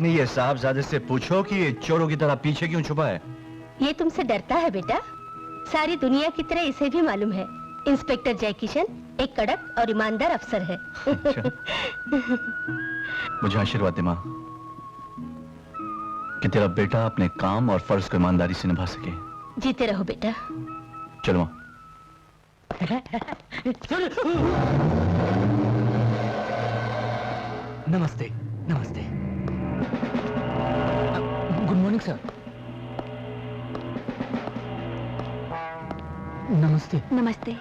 अपनी ये साहबजादे से पूछो कि ये चोरों की तरह पीछे क्यों छुपा है। ये तुमसे डरता है बेटा? सारी दुनिया की तरह इसे भी मालूम है इंस्पेक्टर जयकिशन एक कड़क और ईमानदार अफसर है। अच्छा। मुझे आशीर्वाद दे माँ कि तेरा बेटा अपने काम और फर्ज को ईमानदारी से निभा सके। जीते रहो बेटा। चलो माँ। नमस्ते। नमस्ते। Good morning sir. नमस्ते। नमस्ते।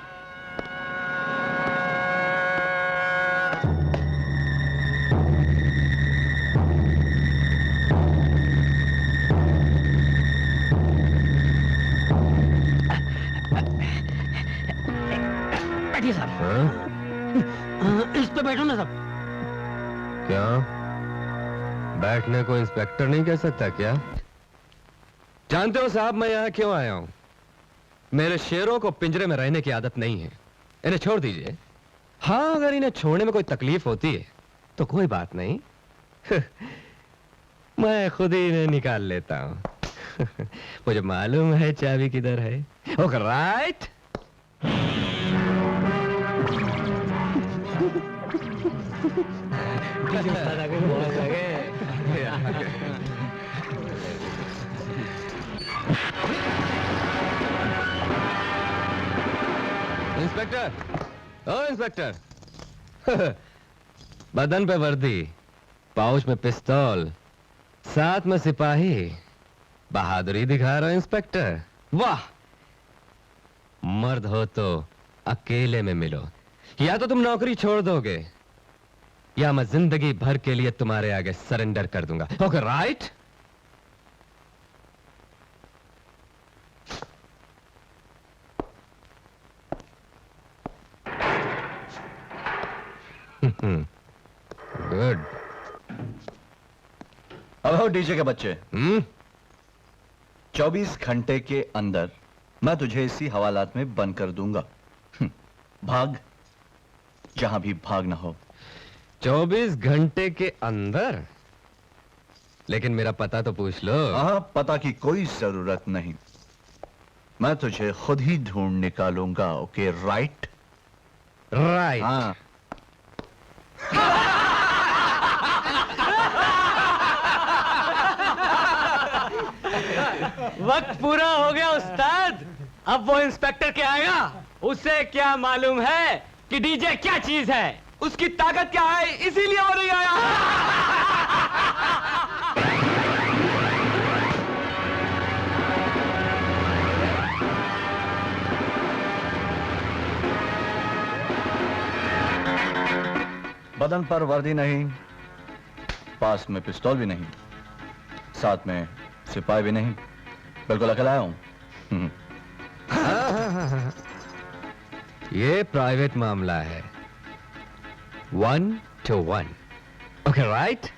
बैठिए साहब। इस पे बैठो ना साहब। क्या बैठने को इंस्पेक्टर नहीं कह सकता क्या? जानते हो साहब मैं यहां क्यों आया हूं? मेरे शेरों को पिंजरे में रहने की आदत नहीं है, इन्हें छोड़ दीजिए। हाँ, अगर इन्हें छोड़ने में कोई तकलीफ होती है तो कोई बात नहीं। मैं खुद ही इन्हें निकाल लेता हूं। मुझे मालूम है चाबी किधर है। Okay right. इंस्पेक्टर, ओ इंस्पेक्टर। बदन पे वर्दी, पाउच में पिस्तौल, साथ में सिपाही, बहादुरी दिखा रहा इंस्पेक्टर। वाह, मर्द हो तो अकेले में मिलो, या तो तुम नौकरी छोड़ दोगे या मैं जिंदगी भर के लिए तुम्हारे आगे सरेंडर कर दूंगा। Okay right. गुड। अब हो डीजे के बच्चे। 24 घंटे के अंदर मैं तुझे इसी हवालात में बंद कर दूंगा। भाग जहां भी भागना हो। 24 घंटे के अंदर? लेकिन मेरा पता तो पूछ लो। हाँ, पता की कोई जरूरत नहीं, मैं तुझे खुद ही ढूंढ निकालूंगा। Okay right? राइट। हाँ। वक्त पूरा हो गया उस्ताद। अब वो इंस्पेक्टर क्या आएगा, उसे क्या मालूम है कि डीजे क्या चीज है, उसकी ताकत क्या है, इसीलिए वो नहीं आया। बदन पर वर्दी नहीं, पास में पिस्तौल भी नहीं, साथ में सिपाही भी नहीं, बिल्कुल अकेला आया हूं। ये प्राइवेट मामला है, 1 to 1। Okay right?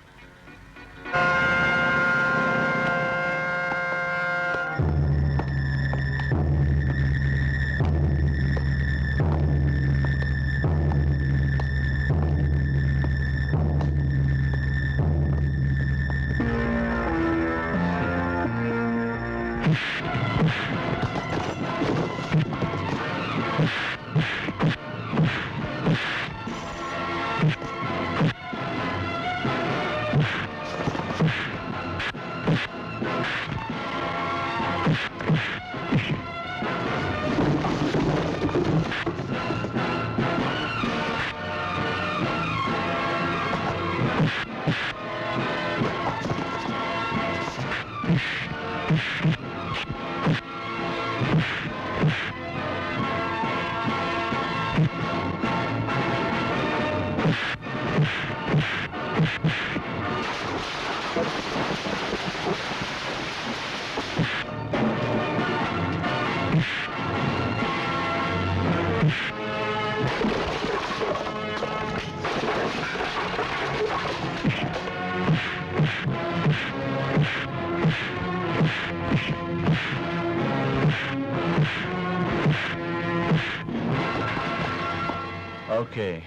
Okay,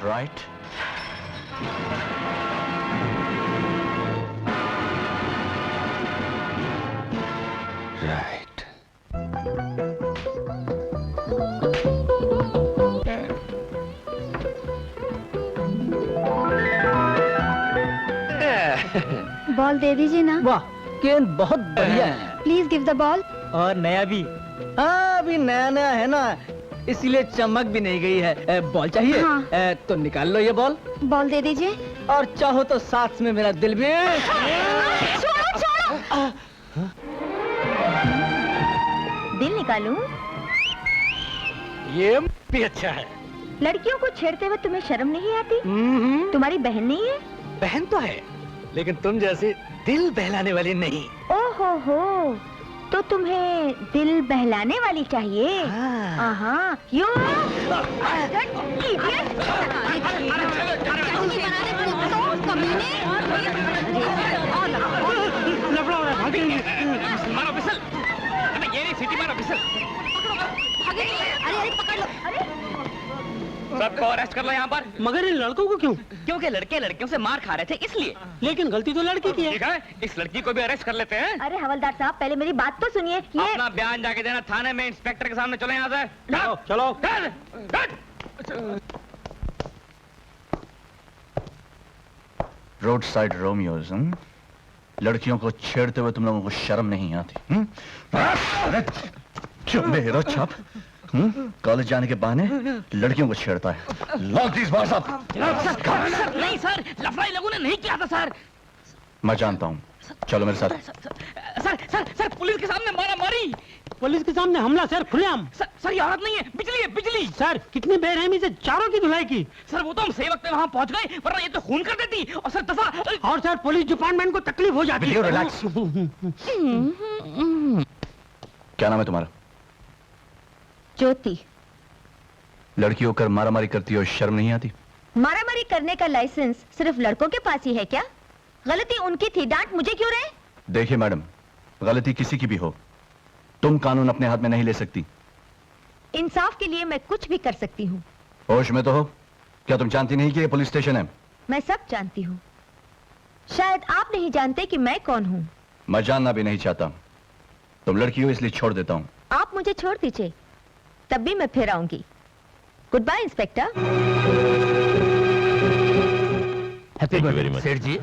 right? Ball दे दीजिए ना। वाह, गेंद बहुत बढ़िया है। Please give the ball. और नया भी। हाँ, अभी नया नया है ना, इसीलिए चमक भी नहीं गई है। बॉल चाहिए? हाँ। तो निकाल लो ये बॉल। बॉल दे दीजिए। और चाहो तो साथ में मेरा दिल भी। छोड़ो छोड़ो। दिल निकालूं? ये भी अच्छा है। लड़कियों को छेड़ते हुए तुम्हें शर्म नहीं आती? तुम्हारी बहन नहीं है? बहन तो है, लेकिन तुम जैसे दिल बहलाने वाली नहीं। ओहो हो, तो तुम्हें दिल बहलाने वाली चाहिए। हाँ। यू मारो बिसल। अबे ये नहीं, सिटी मारो बिसल। अरे पकड़ लो। अरे सबको अरेस्ट कर लो यहाँ पर। मगर इन लड़कों को क्यों? क्योंकि लड़के लड़कियों से मार खा रहे थे इसलिए। लेकिन गलती तो लड़की की है। ठीक है, इस लड़की को भी अरेस्ट कर लेते हैं। अरे हवलदार साहब, पहले मेरी बात तो सुनिए। ये अपना बयान जाके देना थाने में, इंस्पेक्टर के सामने। चलो यहाँ से। चलो, चलो। Road side Romeo's. लड़कियों को छेड़ते हुए तुम लोगों को शर्म नहीं आती? अरे क्यों मेरा छाप? कॉलेज जाने के बहाने लड़कियों को छेड़ता है। लॉक दिस बार साहब। सर नहीं सर, लफड़ाई लोगों ने नहीं किया था सर। मैं जानता हूँ, चलो मेरे साथ। सर सर सर पुलिस के सामने मारा मारी। पुलिस के सामने हमला सर, खुलेआम। सर ये औरत नहीं है, बिजली है बिजली। सर कितनी बेरहमी से चारों की धुलाई की। सर वो तो हम सही वक्त में वहाँ पहुँच गए, वरना ये तो खून कर देती। और सर दफा। और सर पुलिस डिपार्टमेंट को तकलीफ हो जाती है। रिलैक्स। क्या नाम है तुम्हारा? ज्योति। लड़की होकर मारामारी करती हो, शर्म नहीं आती? मारामारी करने का लाइसेंस सिर्फ लड़कों के पास ही है क्या? गलती उनकी थी, डांट मुझे क्यों रहे? देखिए मैडम, गलती किसी की भी हो, तुम कानून अपने हाथ में नहीं ले सकती। इंसाफ के लिए मैं कुछ भी कर सकती हूँ। होश में तो हो? क्या तुम जानती नहीं कि ये पुलिस स्टेशन है? मैं सब जानती हूँ। शायद आप नहीं जानते कि मैं कौन हूँ। मैं जानना भी नहीं चाहता। तुम लड़की हो इसलिए छोड़ देता हूँ। आप मुझे छोड़ दीजिए, तब भी मैं फिर आऊंगी। Good bye inspector. Happy birthday Seth ji,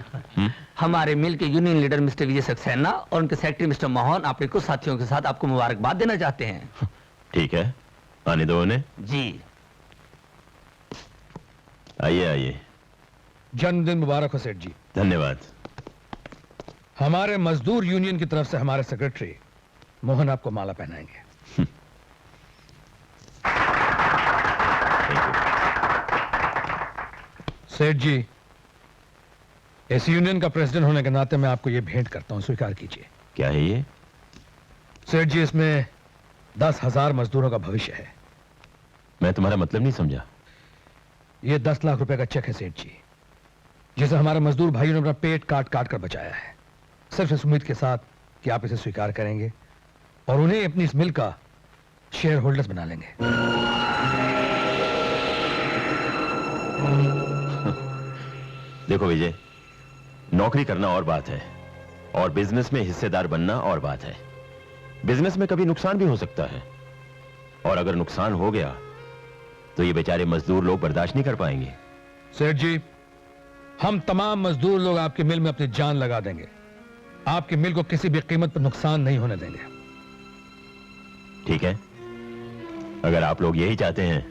हमारे मिल के union leader mister Vijay Saxena और उनके सेक्रेटरी मिस्टर मोहन अपने कुछ साथियों के साथ आपको मुबारकबाद देना चाहते हैं। ठीक है, आने दो उन्हें। जी आइए आइए। जन्मदिन मुबारक हो सेठ जी। धन्यवाद। हमारे मजदूर यूनियन की तरफ से हमारे सेक्रेटरी मोहन आपको माला पहनाएंगे। सेठ जी, इस यूनियन का प्रेसिडेंट होने के नाते मैं आपको यह भेंट करता हूं, स्वीकार कीजिए। क्या है ये? सेठ जी, इसमें 10,000 मजदूरों का भविष्य है। मैं तुम्हारा मतलब नहीं समझा। यह 10 लाख रुपए का चेक है सेठ जी, जिसे हमारे मजदूर भाइयों ने अपना पेट काट काट कर बचाया है, सिर्फ इस उम्मीद के साथ कि आप इसे स्वीकार करेंगे और उन्हें अपनी इस मिल का शेयर होल्डर्स बना लेंगे। देखो विजय, नौकरी करना और बात है और बिजनेस में हिस्सेदार बनना और बात है। बिजनेस में कभी नुकसान भी हो सकता है और अगर नुकसान हो गया तो ये बेचारे मजदूर लोग बर्दाश्त नहीं कर पाएंगे। सेठ जी, हम तमाम मजदूर लोग आपकी मिल में अपनी जान लगा देंगे। आपकी मिल को किसी भी कीमत पर नुकसान नहीं होने देंगे। ठीक है, अगर आप लोग यही चाहते हैं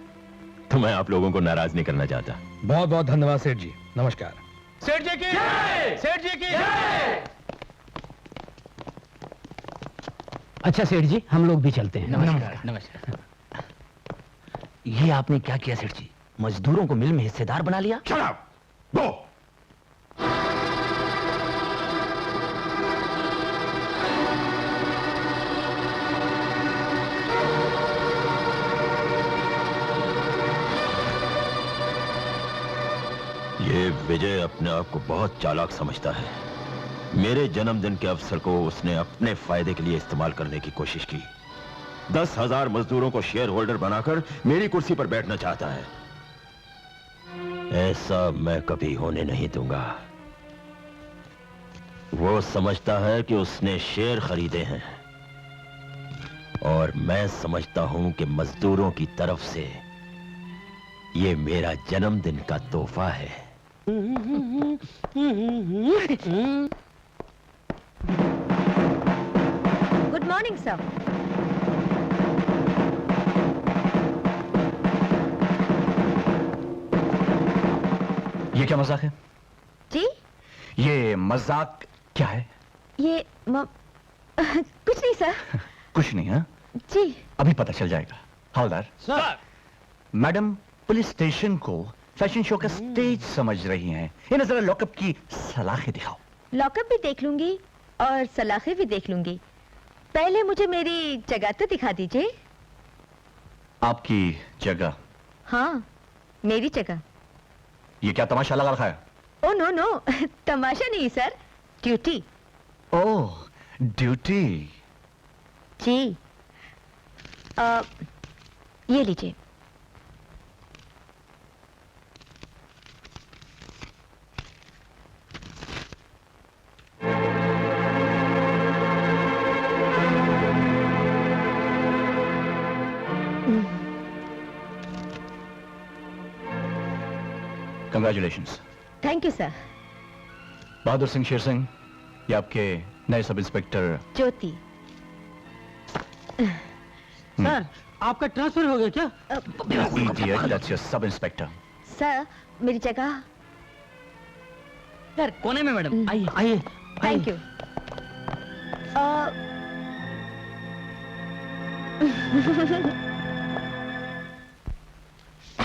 तो मैं आप लोगों को नाराज नहीं करना चाहता। बहुत बहुत धन्यवाद सेठ जी। नमस्कार। सेठ जी की जय! सेठ जी की जय! अच्छा सेठ जी, हम लोग भी चलते हैं। नमस्कार। नमस्कार। ये आपने क्या किया सेठ जी? मजदूरों को मिल में हिस्सेदार बना लिया। Shut up! Go! ये विजय अपने आप को बहुत चालाक समझता है। मेरे जन्मदिन के अवसर को उसने अपने फायदे के लिए इस्तेमाल करने की कोशिश की। 10,000 मजदूरों को शेयर होल्डर बनाकर मेरी कुर्सी पर बैठना चाहता है। ऐसा मैं कभी होने नहीं दूंगा। वो समझता है कि उसने शेयर खरीदे हैं। और मैं समझता हूं कि मजदूरों की तरफ से ये मेरा जन्मदिन का तोहफा है। Good morning sir. ये क्या मजाक है? जी ये मजाक क्या है? ये कुछ नहीं सर। कुछ नहीं है? जी अभी पता चल जाएगा। हवलदार। सर। मैडम पुलिस स्टेशन को फैशन शो का स्टेज समझ रही हैं। इन्हें जरा लॉकअप की सलाखें दिखाओ। लॉकअप भी देख लूंगी और सलाखें भी देख लूंगी। पहले मुझे मेरी जगह तो दिखा दीजिए। आपकी जगह? हाँ मेरी जगह। ये क्या तमाशा लगा रखा है? ओ नो नो तमाशा नहीं सर, ड्यूटी। Oh duty. जी ये लीजिए। Congratulations. Thank you sir. Bahadur Singh Sher Singh, ये आपके नए सब इंस्पेक्टर ज्योति। सर आपका ट्रांसफर हो गया क्या? Idiot, that's your sub inspector. Sir मेरी जगह। सर कोने में मैडम, आइए आइए। Thank you.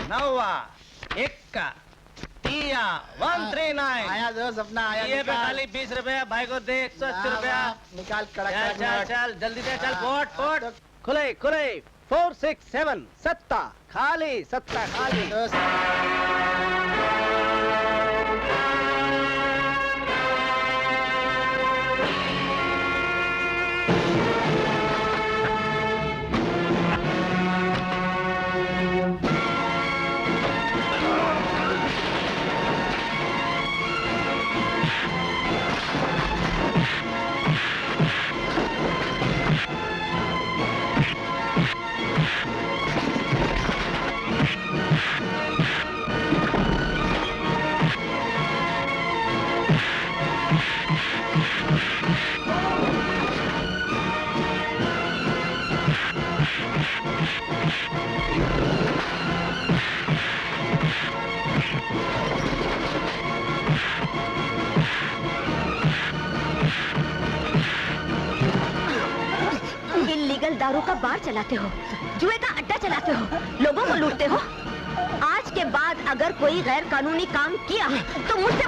नौवा, इक्का, तिया, 139। आया जो सपना आया। ये पे खाली 20 रुपया, भाई को दे 180 रुपया। निकाल कड़क। चल चल जल्दी दे, चल पोट पोट। खुले खुले 4 6 7 सत्ता खाली, सत्ता खाली। इल्लीगल दारू का बार चलाते हो, जुए का अड्डा चलाते हो, लोगों को लूटते हो। आज के बाद अगर कोई गैर कानूनी काम किया तो मुझसे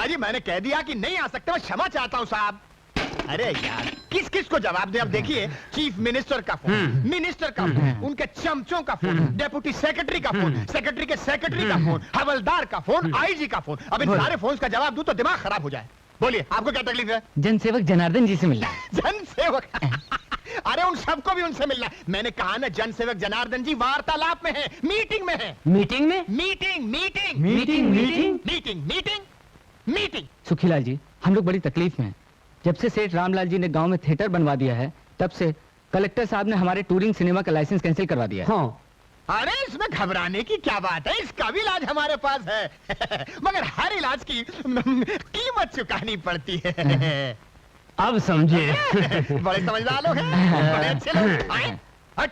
जी मैंने कह दिया कि नहीं आ सकते, मैं क्षमा चाहता हूं साहब। अरे यार किस किस को जवाब दे? अब देखिए, चीफ मिनिस्टर का फोन, मिनिस्टर का फोन, उनके चमचों का फोन, डेप्यूटी सेक्रेटरी का फोन, सेक्रेटरी के सेक्रेटरी का फोन, हवलदार का फोन, आईजी का फोन। अब इन सारे फोन का जवाब दूं तो दिमाग खराब हो जाए। बोलिए आपको क्या तकलीफ है? जनसेवक जनार्दन जी से मिलना है। जनसेवक अरे उन सबको भी उनसे मिलना है। मैंने कहा ना, जनसेवक जनार्दन जी वार्तालाप में है, मीटिंग में है। मीटिंग में? Meeting meeting meeting meeting meeting meeting meeting. Sukhilal ji, हम लोग बड़ी तकलीफ में हैं। जब से सेठ रामलाल जी ने गांव में थिएटर बनवा दिया है, तब से कलेक्टर साहब ने हमारे टूरिंग सिनेमा का लाइसेंस कैंसिल करवा दिया है। हाँ। अरे इसमें घबराने की क्या बात है, इसका भी इलाज हमारे पास है। मगर हर इलाज की कीमत चुकानी पड़ती है। अब समझे। बड़े समझदार लोग हैं, बड़े अच्छे लोग। आए, हट।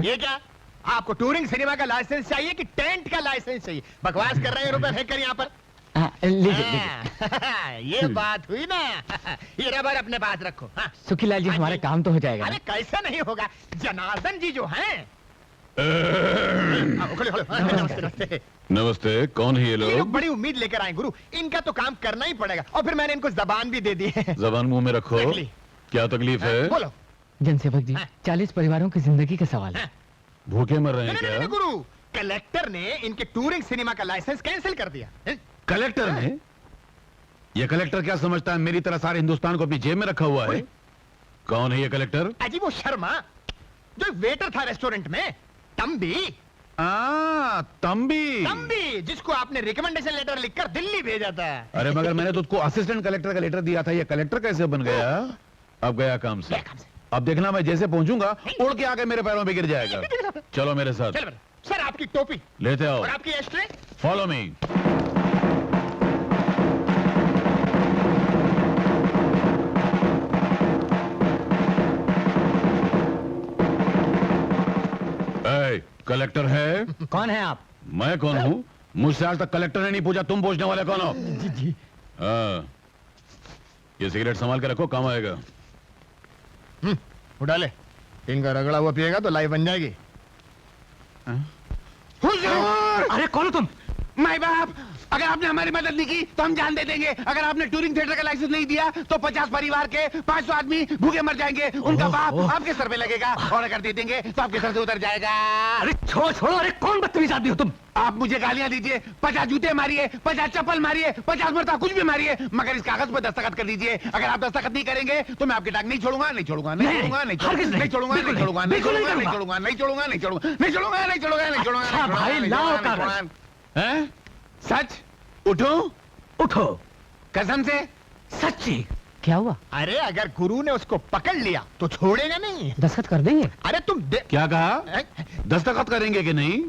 ये क्या, आपको टूरिंग सिनेमा का लाइसेंस चाहिए कि टेंट का लाइसेंस चाहिए? बकवास कर रहे हैं, रुपए फेंक कर यहाँ पर। ये बात हुई ना। ये रबर अपने पास रखो। हाँ। सुखीलाल जी, हमारा काम तो हो जाएगा। अरे कैसे नहीं होगा, जनार्दन जी जो हैं नमस्ते। नमस्ते, कौन है ये ये लोग लोग? बड़ी उम्मीद लेकर आए गुरु, इनका तो काम करना ही पड़ेगा। और फिर मैंने इनको जबान भी दे दी है। जबान मुंह में रखो। रख ली। क्या तकलीफ है? बोलो। जनसेवक जी, 40 परिवारों की जिंदगी का सवाल है। भूखे मर रहे हैं नहीं, क्या? गुरु, कलेक्टर ने इनके टूरिंग सिनेमा का लाइसेंस कैंसिल कर दिया। कलेक्टर ने? ये कलेक्टर क्या समझता है मेरी तरह सारे हिंदुस्तान को अपनी जेब में रखा हुआ है? कौन है ये कलेक्टर? अजी वो शर्मा जो वेटर था रेस्टोरेंट में, तंबी। तंबी, जिसको आपने रिकमेंडेशन लेटर लिखकर दिल्ली भेजा था। अरे मगर मैंने तो उसको असिस्टेंट कलेक्टर का लेटर दिया था, ये कलेक्टर कैसे बन गया? अब गया काम से। अब देखना मैं जैसे पहुंचूंगा उड़ के आके मेरे पैरों पे गिर जाएगा। चलो मेरे साथ। चलो सर, आपकी टोपी लेते आओ। और आपकी एस्ट्रे। Follow me. कलेक्टर है? कौन है आप? मैं कौन हूँ? मुझसे आज तक कलेक्टर ने नहीं पूछा, तुम पूछने वाले कौन हो? जी। हाँ, ये सिगरेट संभाल के रखो, काम आएगा। उड़ा ले, इनका रगड़ा हुआ पिएगा तो लाइफ बन जाएगी। अरे कौन हो तुम? माई बाप, अगर आपने हमारी मदद नहीं की तो हम जान दे देंगे। अगर आपने टूरिंग थिएटर का लाइसेंस नहीं दिया तो 50 परिवार के 500 आदमी भूखे मर जाएंगे। उनका बाप आपके सर पे लगेगा और अगर दे देंगे तो आपके सर से उतर जाएगा। अरे छोड़ो, अरे कौन बदतमीज आदमी हो तुम? आप मुझे गालियां दीजिए, 50 जूते मारिए, 50 चप्पल मारिए, 50 मरता कुछ भी मारिए, मगर इस कागज पर दस्तखत कर दीजिए। अगर आप दस्तखत नहीं करेंगे तो मैं आपकी टांग नहीं छोड़ूंगा, नहीं छोड़ूंगा, नहीं छोड़ूगा, नहीं छोड़ूंगा, नहीं छोड़ूंगा, नहीं छोड़ूंगा, नहीं छोड़ूंगा, नहीं छोड़ूंगा, नहीं छोड़ूंगा, नहीं छोड़ूंगा, नहीं छोड़ूंगा, नहीं छोड़ूंगा, नहीं छोड़ूंगा। अच्छा भाई, लाओ कागज। हैं? सच? उठो कसम से? सच्ची? क्या हुआ? अरे अगर गुरु ने उसको पकड़ लिया तो छोड़ेगा नहीं। दस्तखत कर देंगे? अरे तुम क्या कहा? दस्तखत करेंगे कि नहीं?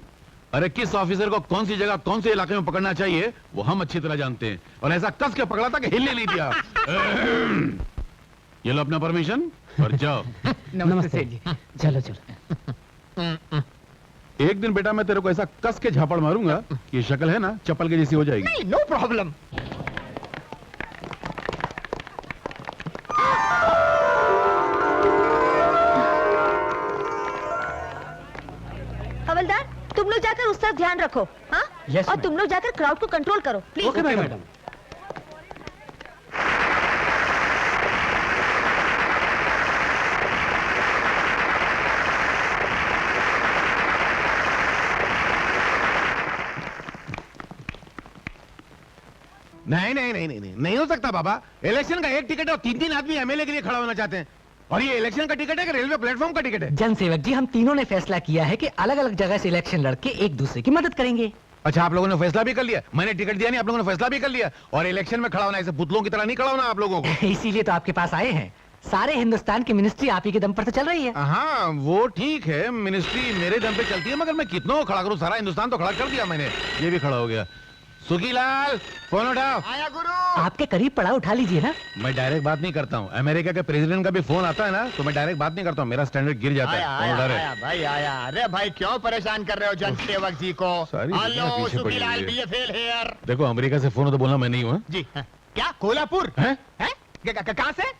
अरे किस ऑफिसर को कौन सी जगह कौन से इलाके में पकड़ना चाहिए वो हम अच्छी तरह जानते हैं, और ऐसा कस के पकड़ा था कि हिलने नहीं दिया। ये लो अपना परमिशन और जाओ। नमस्ते जी। चलो। एक दिन बेटा मैं तेरे को ऐसा कस के झापड़ मारूंगा कि ये शक्ल है ना चप्पल के जैसी हो जाएगी। नहीं, नो प्रॉब्लम। हवलदार, तुम लोग जाकर उस तरफ ध्यान रखो। हाँ? Yes, और तुम लोग जाकर क्राउड को कंट्रोल करो प्लीज। Okay madam. नहीं नहीं नहीं नहीं नहीं हो सकता बाबा। इलेक्शन का एक टिकट और 3-3 आदमी एमएलए के लिए खड़ा होना चाहते हैं, और ये इलेक्शन का टिकट है कि रेलवे प्लेटफॉर्म का टिकट है? जनसेवक जी, हम तीनों ने फैसला किया है कि अलग अलग जगह से इलेक्शन लड़के एक दूसरे की मदद करेंगे। अच्छा, आप लोगों ने फैसला भी कर लिया? मैंने टिकट दिया नहीं, आप लोगों ने फैसला भी कर लिया। और इलेक्शन में खड़ा होना ऐसे पुतलों की तरह नहीं खड़ा होना आप लोगों को। इसीलिए तो आपके पास आए हैं। सारे हिंदुस्तान की मिनिस्ट्री आप ही के दम पर तो चल रही है। हाँ वो ठीक है, मिनिस्ट्री मेरे दम पे चलती है, मगर मैं कितनों खड़ा करूं? सारा हिंदुस्तान तो खड़ा कर दिया मैंने। ये भी खड़ा हो गया। सुखीलाल, फोन उठाओ। आया गुरु। आपके करीब पड़ा, उठा लीजिए ना। मैं डायरेक्ट बात नहीं करता हूँ। अमेरिका के प्रेसिडेंट का भी फोन आता है ना तो मैं डायरेक्ट बात नहीं करता हूँ, मेरा स्टैंडर्ड गिर जाता है। फोन उठा रहे। आया भाई आया। अरे भाई क्यों परेशान कर रहे हो जनसेवक जी को? सारी दुनिया हेलो पीछे पड़ी सुखीलाल, हुई है। BFL here. देखो अमेरिका से फोन हो तो बोलना मैं नहीं हूँ। जी हाँ। क्या कोल्हापुर हैं? हैं? कहाँ से?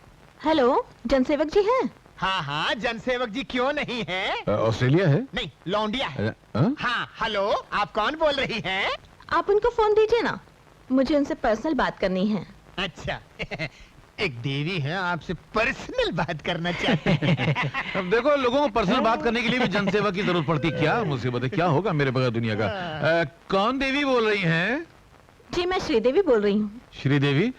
हेलो, जनसेवक जी हैं? हाँ हाँ, जनसेवक जी क्यों नहीं है? ऑस्ट्रेलिया है? नहीं, लौंडिया है। हाँ? हाँ हेलो, आप कौन बोल रही हैं? आप उनको फोन दीजिए ना, मुझे उनसे पर्सनल बात करनी है। अच्छा एक देवी है, आपसे पर्सनल बात करना चाहते हैं। अब देखो लोगों को पर्सनल बात करने के लिए भी जनसेवा की जरूरत पड़ती। क्या मुसीबत है, क्या होगा मेरे बगैर दुनिया का। कौन देवी बोल रही हैं? जी मैं श्रीदेवी बोल रही हूँ। श्रीदेवी?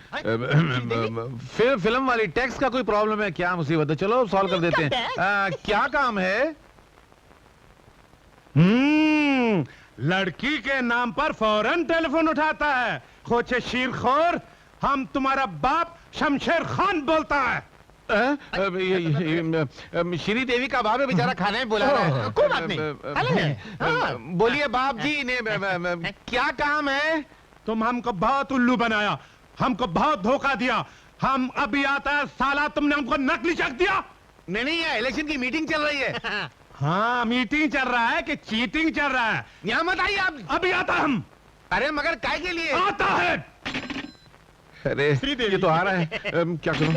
फिर फिल्म वाली टैक्स का कोई प्रॉब्लम है क्या? मुसीबत है, चलो सॉल्व कर देते हैं। क्या काम है? लड़की के नाम पर फौरन टेलीफोन उठाता है। खोचे शीरखोर, हम तुम्हारा बाप शमशेर खान बोलता है। श्रीदेवी का बाप है, बेचारा खाने में बुला रहा है। कोई बात नहीं। बोलिए बाप जी ने क्या काम है? तुम हमको बहुत उल्लू बनाया, हमको बहुत धोखा दिया। हम अभी आता है साला, तुमने हमको नकली चेक दिया। नहीं, ये इलेक्शन की मीटिंग चल रही है। हाँ, मीटिंग चल रहा है कि चीटिंग चल रहा है? यहाँ मत आइए आप। अभी आता हम। अरे मगर काय के लिए? आता है। अरे ये तो आ रहा है। क्या करूं?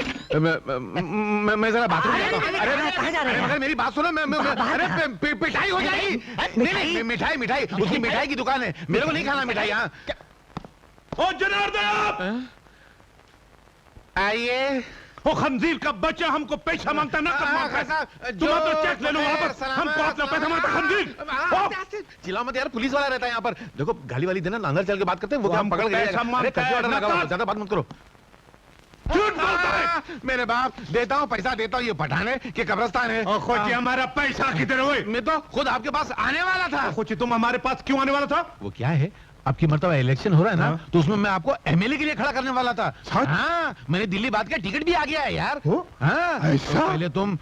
मैं जरा बाथरूम जाता हूं। अरे कहाँ जा रहे हैं? मगर मेरी बात सुनो, अरे पिटाई हो जाएगी। नहीं, मिठाई उसकी मिठाई की दुकान है, मेरे को नहीं खाना मिठाई। यहाँ ओ जनार्दन, आइए। वो खंजीर का बच्चा हमको पैसा मांगता ना तुम तो चेक ले लो वापस, हमको अपना पैसा मांगता खंजीर। चिल्लाओ मत यार, पुलिस वाला रहता है यहाँ पर। देखो गाली वाली देना, अंदर चल के बात करते हैं, वो क्या पकड़ के ज्यादा बात मत करो। झूठ बोलता है। मेरे बाप, देता हूँ पैसा, देता हूँ। ये पठान है कि कब्रस्तान है? खोची हमारा पैसा किधर हुए? मैं तो खुद आपके पास आने वाला था। खोची तुम हमारे पास क्यों आने वाला था? वो क्या है, आपकी मर्तबा इलेक्शन हो रहा है ना, तो उसमें मैं आपको एमएलए के लिए खड़ा करने वाला था। हाँ, मैंने दिल्ली बात का टिकट भी आ गया है यार। हाँ, तो पहले तुम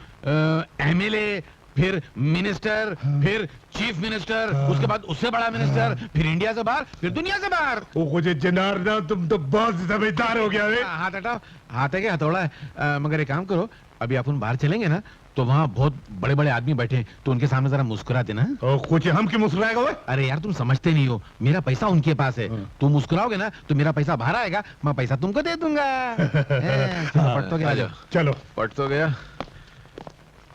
एमएलए, फिर मिनिस्टर, फिर चीफ मिनिस्टर, उसके बाद उससे बड़ा मिनिस्टर, फिर इंडिया से बाहर, फिर दुनिया से बाहर। मुझे जनार्दन, तुम तो बहुत समझदार हो गया रे। हाथ हटाओ, हाथ है क्या हथौड़ा है? मगर एक काम करो, अभी अपन बाहर चलेंगे ना, तो वहाँ बहुत बड़े बड़े आदमी बैठे हैं, तो उनके सामने जरा मुस्कुरा देना। कुछ हम क्यों मुस्कुराएगा? अरे यार तुम समझते नहीं हो, मेरा पैसा उनके पास है। तुम मुस्कुराओगे ना तो मेरा पैसा बाहर आएगा, मैं पैसा तुमको दे दूंगा। पट तो गया। चलो पट तो गया।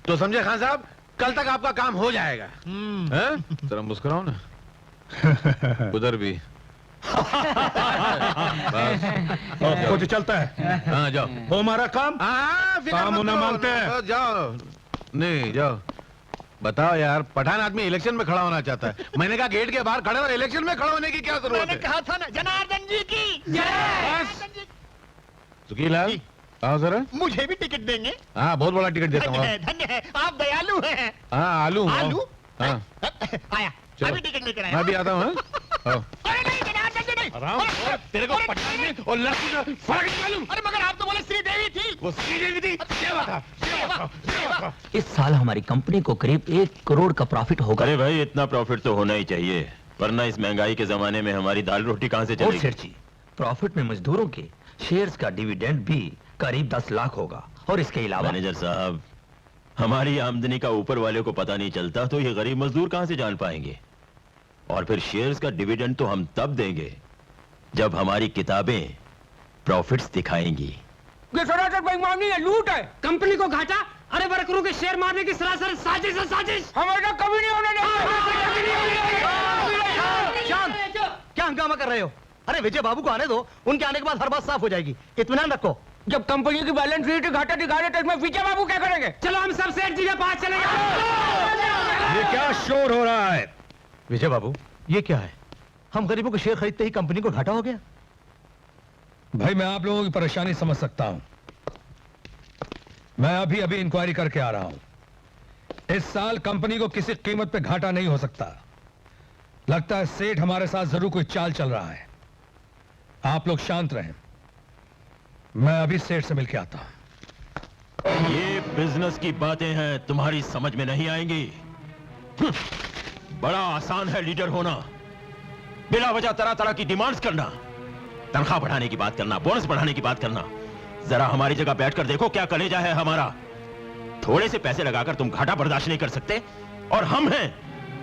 तो समझे खान साहब, कल तक आपका काम हो जाएगा। जरा मुस्कुराओ ना। उधर भी। कुछ चलता है। हाँ जाओ, वो हमारा काम। काम उन्हें मांगते हैं। जाओ, नहीं जाओ। बताओ यार, पठान आदमी इलेक्शन में खड़ा होना चाहता है। मैंने कहा गेट के बाहर खड़े और इलेक्शन में खड़ा होने की क्या जरूरत है? मैंने कहा था ना, जनार्दन जी की सुखीलाल, आओ जरा। मुझे भी टिकट देंगे? हाँ, बहुत बड़ा टिकट देता हूँ। धन्य है, आप दयालु हैं। हाँ, आलू। आलू? हाँ, आया, अभी टिकट लेकर आया। मैं भी आता हूँ। अरे नहीं जनार्दन जी, नहीं। तेरे को पठान में और लड़की का फर्क नहीं मालूम? अरे मगर आप तो बोले श्रीदेवी थी। वो श्रीदेवी थी? सेवा था। इस साल हमारी कंपनी को करीब 1 करोड़ का प्रॉफिट होगा। अरे भाई, इतना प्रॉफिट तो होना ही चाहिए, वरना इस महंगाई के जमाने में हमारी दाल रोटी कहाँ से और चलेगी? सेठ जी, प्रॉफिट में मजदूरों के शेयर्स का डिविडेंड भी करीब 10 लाख होगा। और इसके अलावा मैनेजर साहब, हमारी आमदनी का ऊपर वाले को पता नहीं चलता तो ये गरीब मजदूर कहां से जान पाएंगे? और फिर शेयर्स का डिविडेंड तो हम तब देंगे जब हमारी किताबें प्रॉफिट्स दिखाएंगी। ये सरासर बेईमानी है, लूट है, कंपनी को घाटा। अरे वर्करों के शेयर मारने की सरासर साजिश है, साजिश। हमारा कभी नहीं होने शांत, क्या हंगामा कर रहे हो? अरे विजय बाबू को आने दो, उनके आने के बाद हर बात साफ हो जाएगी, इत्मीनान रखो। जब कंपनी की बैलेंस शीट घाटा दिखा रहे तो इसमें विजय बाबू क्या करेंगे? चलो हम सब सेठ जी के पास चले जाओ। ये क्या शोर हो रहा है? विजय बाबू, ये क्या है? हम गरीबों के शेयर खरीदते ही कंपनी को घाटा हो गया। भाई, मैं आप लोगों की परेशानी समझ सकता हूं। मैं अभी अभी इंक्वायरी करके आ रहा हूं। इस साल कंपनी को किसी कीमत पे घाटा नहीं हो सकता। लगता है सेठ हमारे साथ जरूर कोई चाल चल रहा है। आप लोग शांत रहें, मैं अभी सेठ से मिलके आता हूं। ये बिजनेस की बातें हैं, तुम्हारी समझ में नहीं आएंगी। बड़ा आसान है लीडर होना, बिना वजह तरह तरह की डिमांड्स करना, तनख्वाह बढ़ाने की बात करना, बोनस बढ़ाने की बात करना। जरा हमारी जगह बैठकर देखो क्या कलेजा है हमारा। थोड़े से पैसे लगाकर तुम घाटा बर्दाश्त नहीं कर सकते, और हम हैं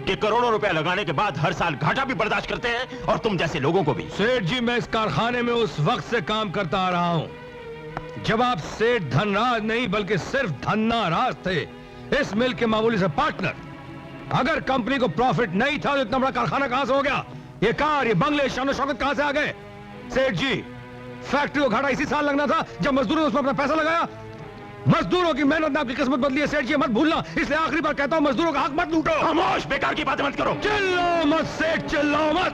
कि करोड़ों रुपए लगाने के बाद हर साल घाटा भी बर्दाश्त करते हैं, और तुम जैसे लोगों को भी। सेठ जी, मैं इस कारखाने में उस वक्त से काम करता आ रहा हूं जब आप सेठ धनराज नहीं बल्कि सिर्फ धन्नाराज थे, इस मिल के मामूली से पार्टनर। अगर कंपनी को प्रॉफिट नहीं था तो इतना बड़ा कारखाना कहां से हो गया? ये कार, ये बंगले, शान शौकत कहां से आ गए? सेठ जी, फैक्ट्री को घाटा इसी साल लगना था जब मजदूरों ने उसमें अपना पैसा लगाया। मजदूरों की मेहनत ने आपकी किस्मत बदली है सेठ जी, मत भूलना। इसलिए आखिरी बार कहता हूं, मजदूरों का हक मत लूटो। खामोश, बेकार की बातें मत करो। चिल्लाओ मत सेठ, चिल्लाओ मत।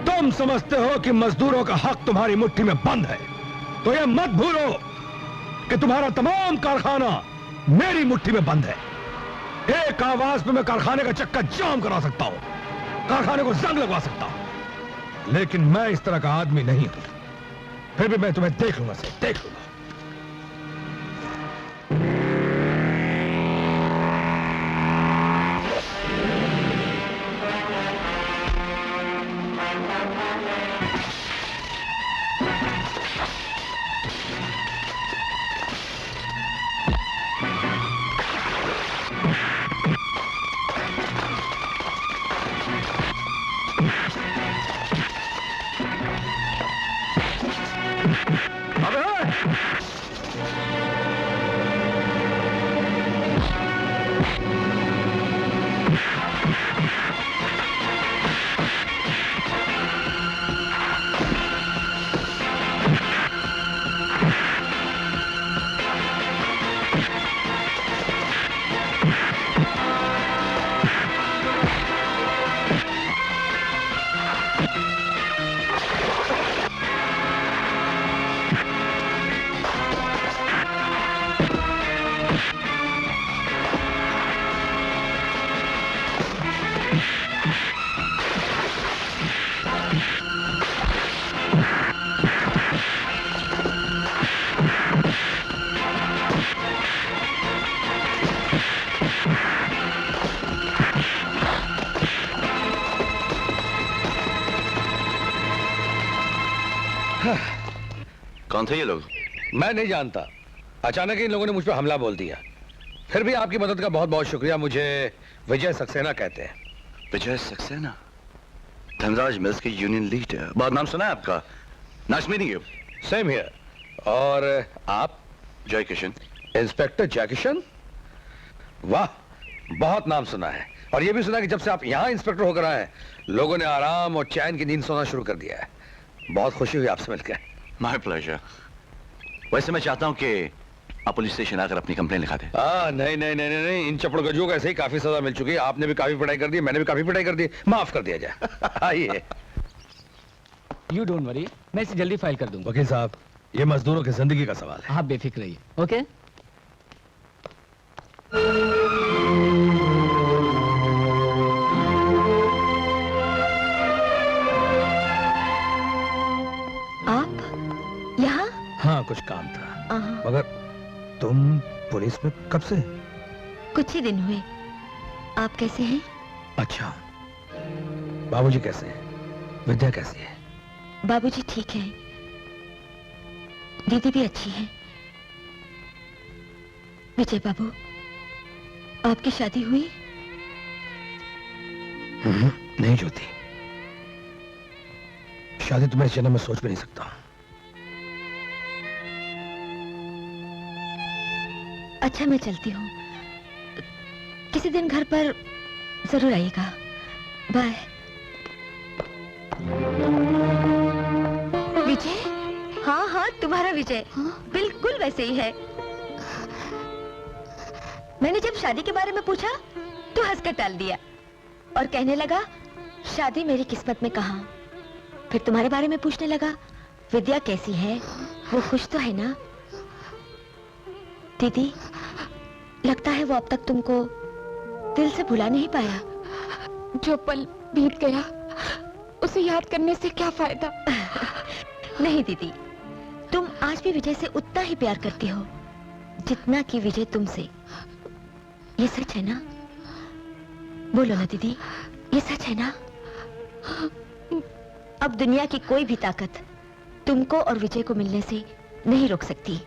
तुम समझते हो कि मजदूरों का हक तुम्हारी मुट्ठी में बंद है, तो यह मत भूलो कि तुम्हारा तमाम कारखाना मेरी मुट्ठी में बंद है। एक आवाज पे मैं कारखाने का चक्का जाम करा सकता हूं, कारखाने को जंग लगवा सकता हूं, लेकिन मैं इस तरह का आदमी नहीं हूं। फिर भी मैं तुम्हें देख लूंगा सेठ, देख लूंगा। कौन थे ये लोग? मैं नहीं जानता, अचानक ही इन लोगों ने मुझ पर हमला बोल दिया। फिर भी आपकी मदद का बहुत बहुत शुक्रिया। मुझे विजय सक्सेना कहते हैं। विजय सक्सेना, धनराज मिल्स के यूनियन लीडर। बहुत नाम सुना है आपका। Nice meeting you. Same here. और आप? जय किशन। इंस्पेक्टर जयकिशन? वाह, बहुत नाम सुना है। और ये भी सुना कि जब से आप यहाँ इंस्पेक्टर होकर आए हैं, लोगों ने आराम और चैन की नींद सोना शुरू कर दिया है। बहुत खुशी हुई आपसे मिलकर। My pleasure. वैसे मैं चाहता हूँ कि आप पुलिस स्टेशन आकर अपनी कंप्लेन लिखा दें। नहीं नहीं नहीं नहीं नहीं, इन चपड़गजों को ऐसे ही काफी सजा मिल चुकी है। आपने भी काफी पिटाई कर दी, मैंने भी काफी पिटाई कर दी, माफ कर दिया जाए। आइए। यू डोंट वरी, मैं इसे जल्दी फाइल कर दूंगा। वकील साहब, ये मजदूरों की जिंदगी का सवाल है। आप बेफिक्र रहिए। ओके? आप यहाँ? हाँ, कुछ काम था। मगर तुम पुलिस में कब से? कुछ ही दिन हुए। आप कैसे हैं? अच्छा। बाबूजी कैसे हैं? विद्या कैसी है? बाबूजी ठीक है, दीदी भी अच्छी है। विजय बाबू, आपकी शादी हुई? नहीं ज्योति, शादी तो मैं इस जन्म में सोच भी नहीं सकता हूं। अच्छा, मैं चलती हूँ। किसी दिन घर पर जरूर आइएगा। बाय। विजय? हाँ हाँ, तुम्हारा विजय। बिल्कुल वैसे ही है। मैंने जब शादी के बारे में पूछा तो हंसकर टाल दिया और कहने लगा शादी मेरी किस्मत में कहाँ। फिर तुम्हारे बारे में पूछने लगा, विद्या कैसी है, वो खुश तो है ना? दीदी, लगता है वो अब तक तुमको दिल से भुला नहीं पाया। जो पल बीत गया उसे याद करने से क्या फायदा। नहीं दीदी, तुम आज भी विजय से उतना ही प्यार करती हो जितना कि विजय तुमसे। ये सच है ना? बोलो ना दीदी, ये सच है ना? अब दुनिया की कोई भी ताकत तुमको और विजय को मिलने से नहीं रोक सकती।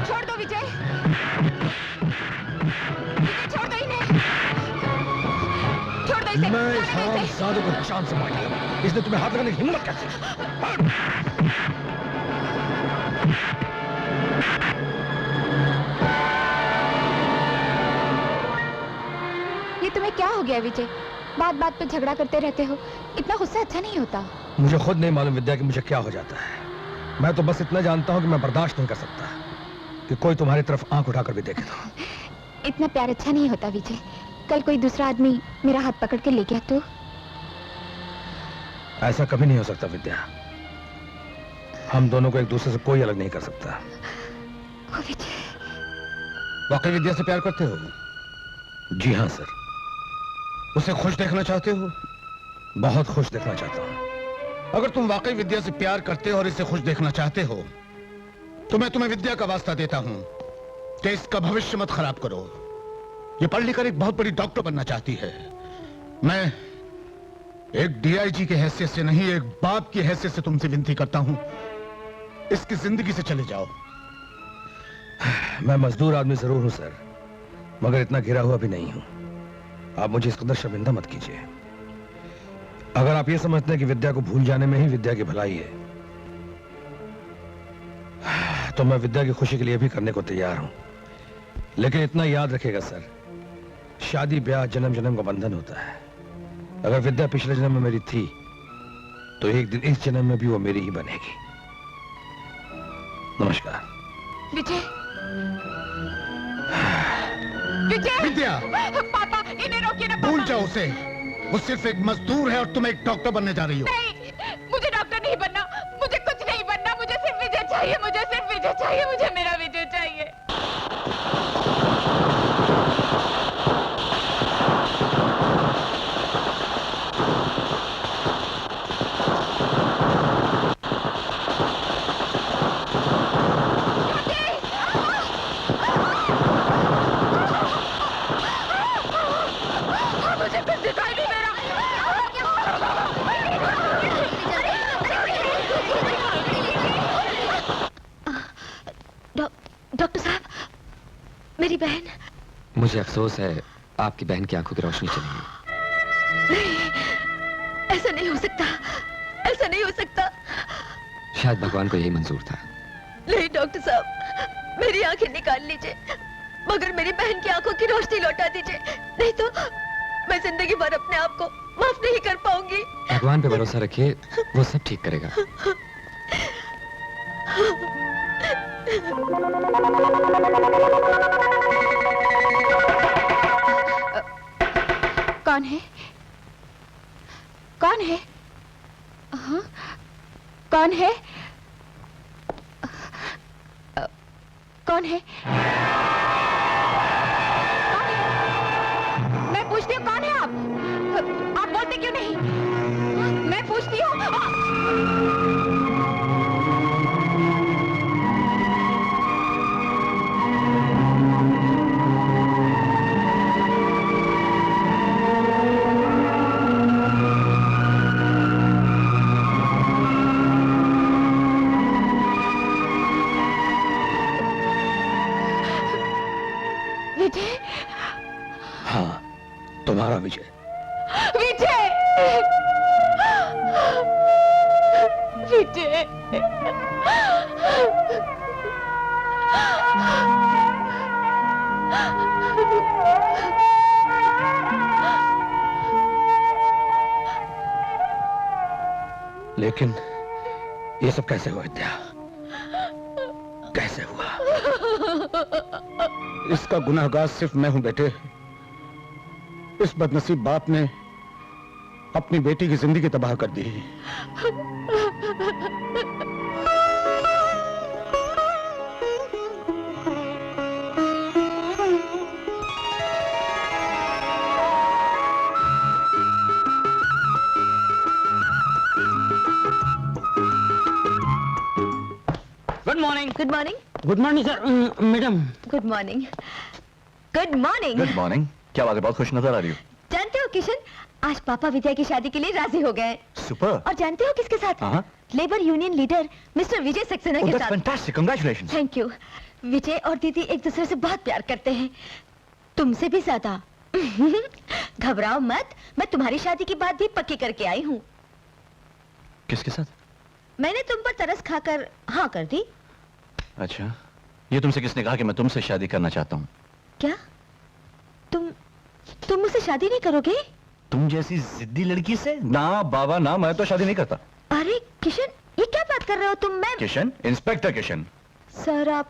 छोड़ दो विजय, छोड़ दो इन्हें, छोड़ दो इसे। मैं इस हरामजादे को जान से मार डालूंगा। इसने तुम्हें हाथ लगाने की हिम्मत कैसे? ये तुम्हें क्या हो गया विजय? बात बात पे झगड़ा करते रहते हो। इतना गुस्सा अच्छा नहीं होता। मुझे खुद नहीं मालूम विद्या कि मुझे क्या हो जाता है। मैं तो बस इतना जानता हूं कि मैं बर्दाश्त नहीं कर सकता कि कोई तुम्हारी तरफ आंख उठाकर भी देखे तो। इतना प्यार अच्छा नहीं होता विजय। कल कोई दूसरा आदमी मेरा हाथ पकड़ के ले गया तो? ऐसा कभी नहीं हो सकता विद्या। हम दोनों को एक दूसरे से कोई अलग नहीं कर सकता। वाकई विद्या से प्यार करते हो? जी हाँ सर। उसे खुश देखना चाहते हो? बहुत खुश देखना चाहता हूं। अगर तुम वाकई विद्या से प्यार करते हो और इसे खुश देखना चाहते हो तो मैं तुम्हें विद्या का वास्ता देता हूं कि इसका भविष्य मत खराब करो। ये पढ़ लिखकर एक बहुत बड़ी डॉक्टर बनना चाहती है। मैं एक डीआईजी की हैसियत से नहीं, एक बाप की हैसियत से तुमसे विनती करता हूं, इसकी जिंदगी से चले जाओ। मैं मजदूर आदमी जरूर हूं सर, मगर इतना घिरा हुआ भी नहीं हूं। आप मुझे इस कदर शर्मिंदा मत कीजिए। अगर आप ये समझते हैं कि विद्या को भूल जाने में ही विद्या की भलाई है, तो मैं विद्या की खुशी के लिए भी करने को तैयार हूं। लेकिन इतना याद रखिएगा सर, शादी ब्याह जन्म जन्म का बंधन होता है। अगर विद्या पिछले जन्म में मेरी थी तो एक दिन इस जन्म में भी वो मेरी ही बनेगी। नमस्कार। विजय, विजय! विद्या! पापा, इन्हें रोकिए ना। भूल जाओ उसे। वो सिर्फ एक मजदूर है और तुम एक डॉक्टर बनने जा रही हो। नहीं, मुझे डॉक्टर नहीं बनना, मुझे कुछ नहीं बनना, मुझे सिर्फ विजय चाहिए, मुझे सिर्फ विजय चाहिए, मुझे मेरा विजय चाहिए। मुझे कुछ दिखाई नहीं दे रहा। डॉक्टर साहब, मेरी बहन। मुझे अफसोस है, आपकी बहन की आंखों की रोशनी चली गई। नहीं, ऐसा नहीं हो सकता, ऐसा नहीं हो सकता। शायद भगवान को यही मंजूर था। नहीं डॉक्टर साहब, मेरी आंखें निकाल लीजिए, मगर मेरी बहन की आंखों की रोशनी लौटा दीजिए, नहीं तो मैं जिंदगी भर अपने आप को माफ नहीं कर पाऊंगी। भगवान पे भरोसा रखिए, वो सब ठीक करेगा। कौन है? कौन है? हाँ? कौन है? कौन है? मैं पूछती हूँ कौन है आप बोलते क्यों नहीं? मैं पूछती हूँ। विजय? हाँ, तुम्हारा विजय। विजय! विजय! लेकिन ये सब कैसे हुआ विद्या? कैसे हुआ? इसका गुनाहगार सिर्फ मैं हूं बेटे। इस बदनसीब बाप ने अपनी बेटी की जिंदगी तबाह कर दी। Good morning. Good morning. Good morning sir. Madam. Good morning. Good morning. Good morning. क्या बात है, बहुत खुश नजर आ रही हो। जानते हो किशन, आज पापा विजय की शादी के लिए राजी हो गए। सुपर। और जानते हो किसके साथ? Labour union leader mister Vijay Saxena के साथ। Fantastic, congratulations. Thank you. Vijay और दीदी एक दूसरे से बहुत प्यार करते हैं, तुमसे भी ज्यादा। घबराओ मत, मैं तुम्हारी शादी की बात भी पक्की करके आई हूँ। किसके साथ? मैंने तुम पर तरस खाकर हाँ कर दी। अच्छा, ये तुमसे किसने कहा कि मैं तुमसे शादी करना चाहता हूँ? क्या तुम मुझसे शादी नहीं करोगे? तुम जैसी जिद्दी लड़की से? ना बाबा ना, मैं तो शादी नहीं करता। अरे किशन, ये क्या बात कर रहे हो तुम? मैं किशन, इंस्पेक्टर किशन। सर, आप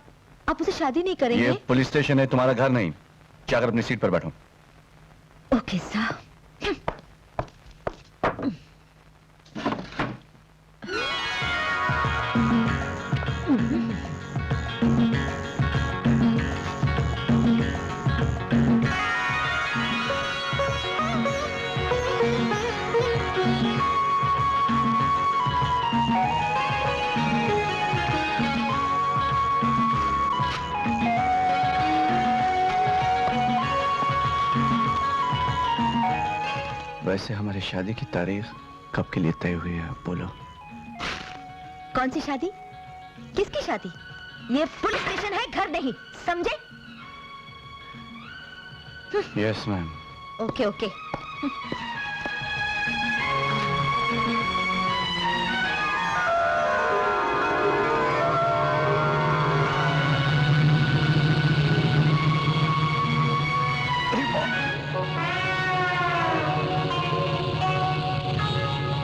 मुझसे शादी नहीं करेंगे? ये पुलिस स्टेशन है, तुम्हारा घर नहीं। जाकर अपनी सीट पर बैठो। ओके साहब। वैसे हमारी शादी की तारीख कब के लिए तय हुई है, आप बोलो? कौन सी शादी? किसकी शादी? ये पुलिस स्टेशन है, घर नहीं, समझे? Yes ma'am. Okay okay.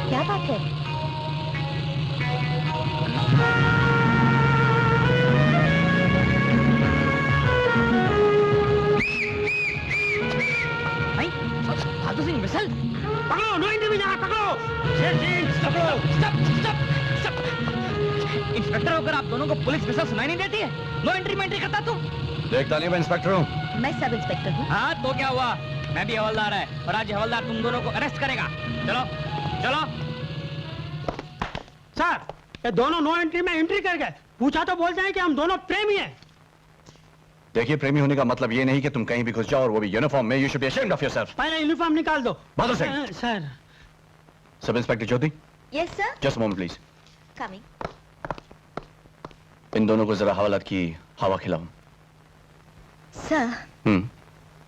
क्या बात है? फालतू सिंह मिसल पकड़ो, नो एंट्री में जाना, पकड़ो। स्टॉप। इंस्पेक्टर होकर आप दोनों को पुलिस मिसल सुनाई नहीं देती है? नो एंट्री में एंट्री करता तू? देखता नहीं मैं इंस्पेक्टर हूँ। मैं सब इंस्पेक्टर हूँ। हाँ तो क्या हुआ, मैं भी हवलदार है और आज हवलदार तुम दोनों को अरेस्ट करेगा। चलो चलो। सर, ये दोनों नो एंट्री में एंट्री कर गए। पूछा तो बोल जाए कि हम दोनों प्रेमी हैं। देखिए, प्रेमी होने का मतलब ये नहीं कि तुम कहीं भी घुस जाओ और वो भी यूनिफॉर्म में। You should be ashamed of yourself. पहले यूनिफॉर्म निकाल दो। Bahadur Singh. Sir. Sub inspector Jyoti, yes sir. Just moment please. Coming. इन दोनों को जरा हवालात की हवा खिलाओ। सर,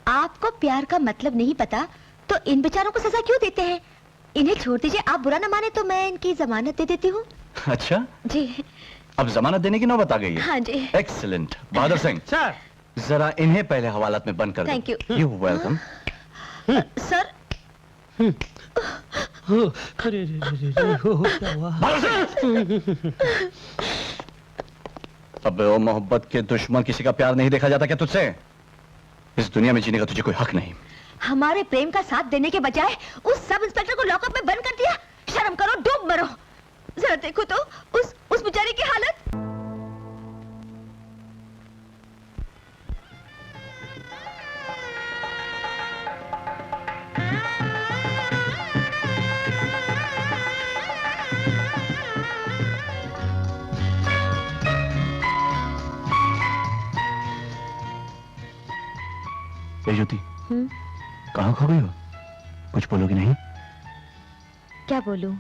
आपको प्यार का मतलब नहीं पता तो इन बेचारों को सजा क्यों देते हैं? इन्हें छोड़ दीजिए। आप बुरा न माने तो मैं इनकी जमानत दे देती हूँ। अच्छा, जी। अब जमानत देने की नौबत आ गई है। हाँ जी। एक्सीलेंट। बहादुर सिंह सर, जरा इन्हें पहले हवालात में बंद कर दो। Thank you. You welcome. Sir, अब वो मोहब्बत के दुश्मन किसी का प्यार नहीं देखा जाता क्या तुझसे? इस दुनिया में जीने का तुझे कोई हक नहीं। हमारे प्रेम का साथ देने के बजाय उस सब इंस्पेक्टर को लॉकअप में बंद कर दिया। शर्म करो, डूब मरो। जरा देखो तो उस बेचारे की हालत। ज्योति, कहाँ खो गई हो? कुछ बोलोगी नहीं? क्या बोलूं?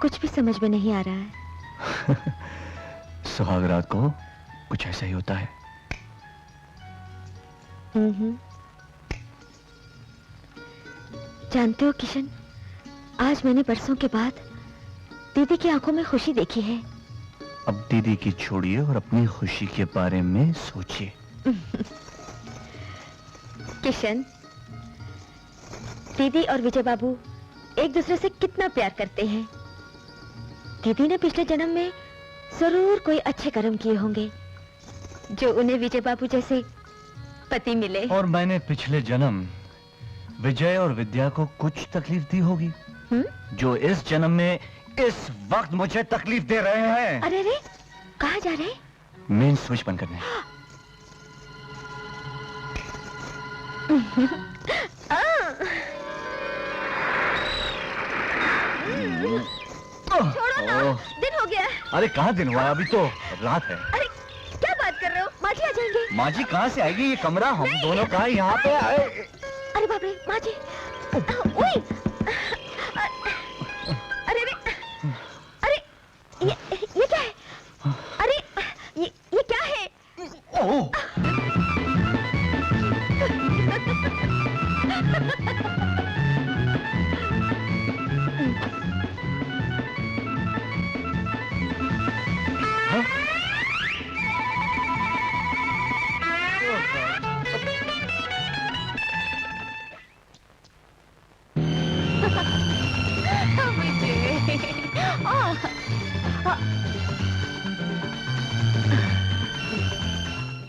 कुछ भी समझ में नहीं आ रहा है। सुहाग रात को कुछ ऐसा ही होता है। जानते हो किशन, आज मैंने बरसों के बाद दीदी की आंखों में खुशी देखी है। अब दीदी की छोड़िए और अपनी खुशी के बारे में सोचिए। किशन, दीदी और विजय बाबू एक दूसरे से कितना प्यार करते हैं। दीदी ने पिछले जन्म में जरूर कोई अच्छे कर्म किए होंगे जो उन्हें विजय बाबू जैसे पति मिले। और मैंने पिछले जन्म विजय और विद्या को कुछ तकलीफ दी होगी जो इस जन्म में इस वक्त मुझे तकलीफ दे रहे हैं। अरे रे, कहाँ जा रहे हैं? मेन स्विच बंद करने। छोड़ो ना, दिन हो गया। अरे कहाँ दिन हुआ है? अभी तो रात है। अरे क्या बात कर रहे हो? माँ जी आ जाएंगे। माँ जी कहाँ से आएगी? ये कमरा हम दोनों का यहाँ पे आए। अरे बाप रे, माँ जी। ओए, अरे अरे ये क्या है? अरे ये क्या है? ओह,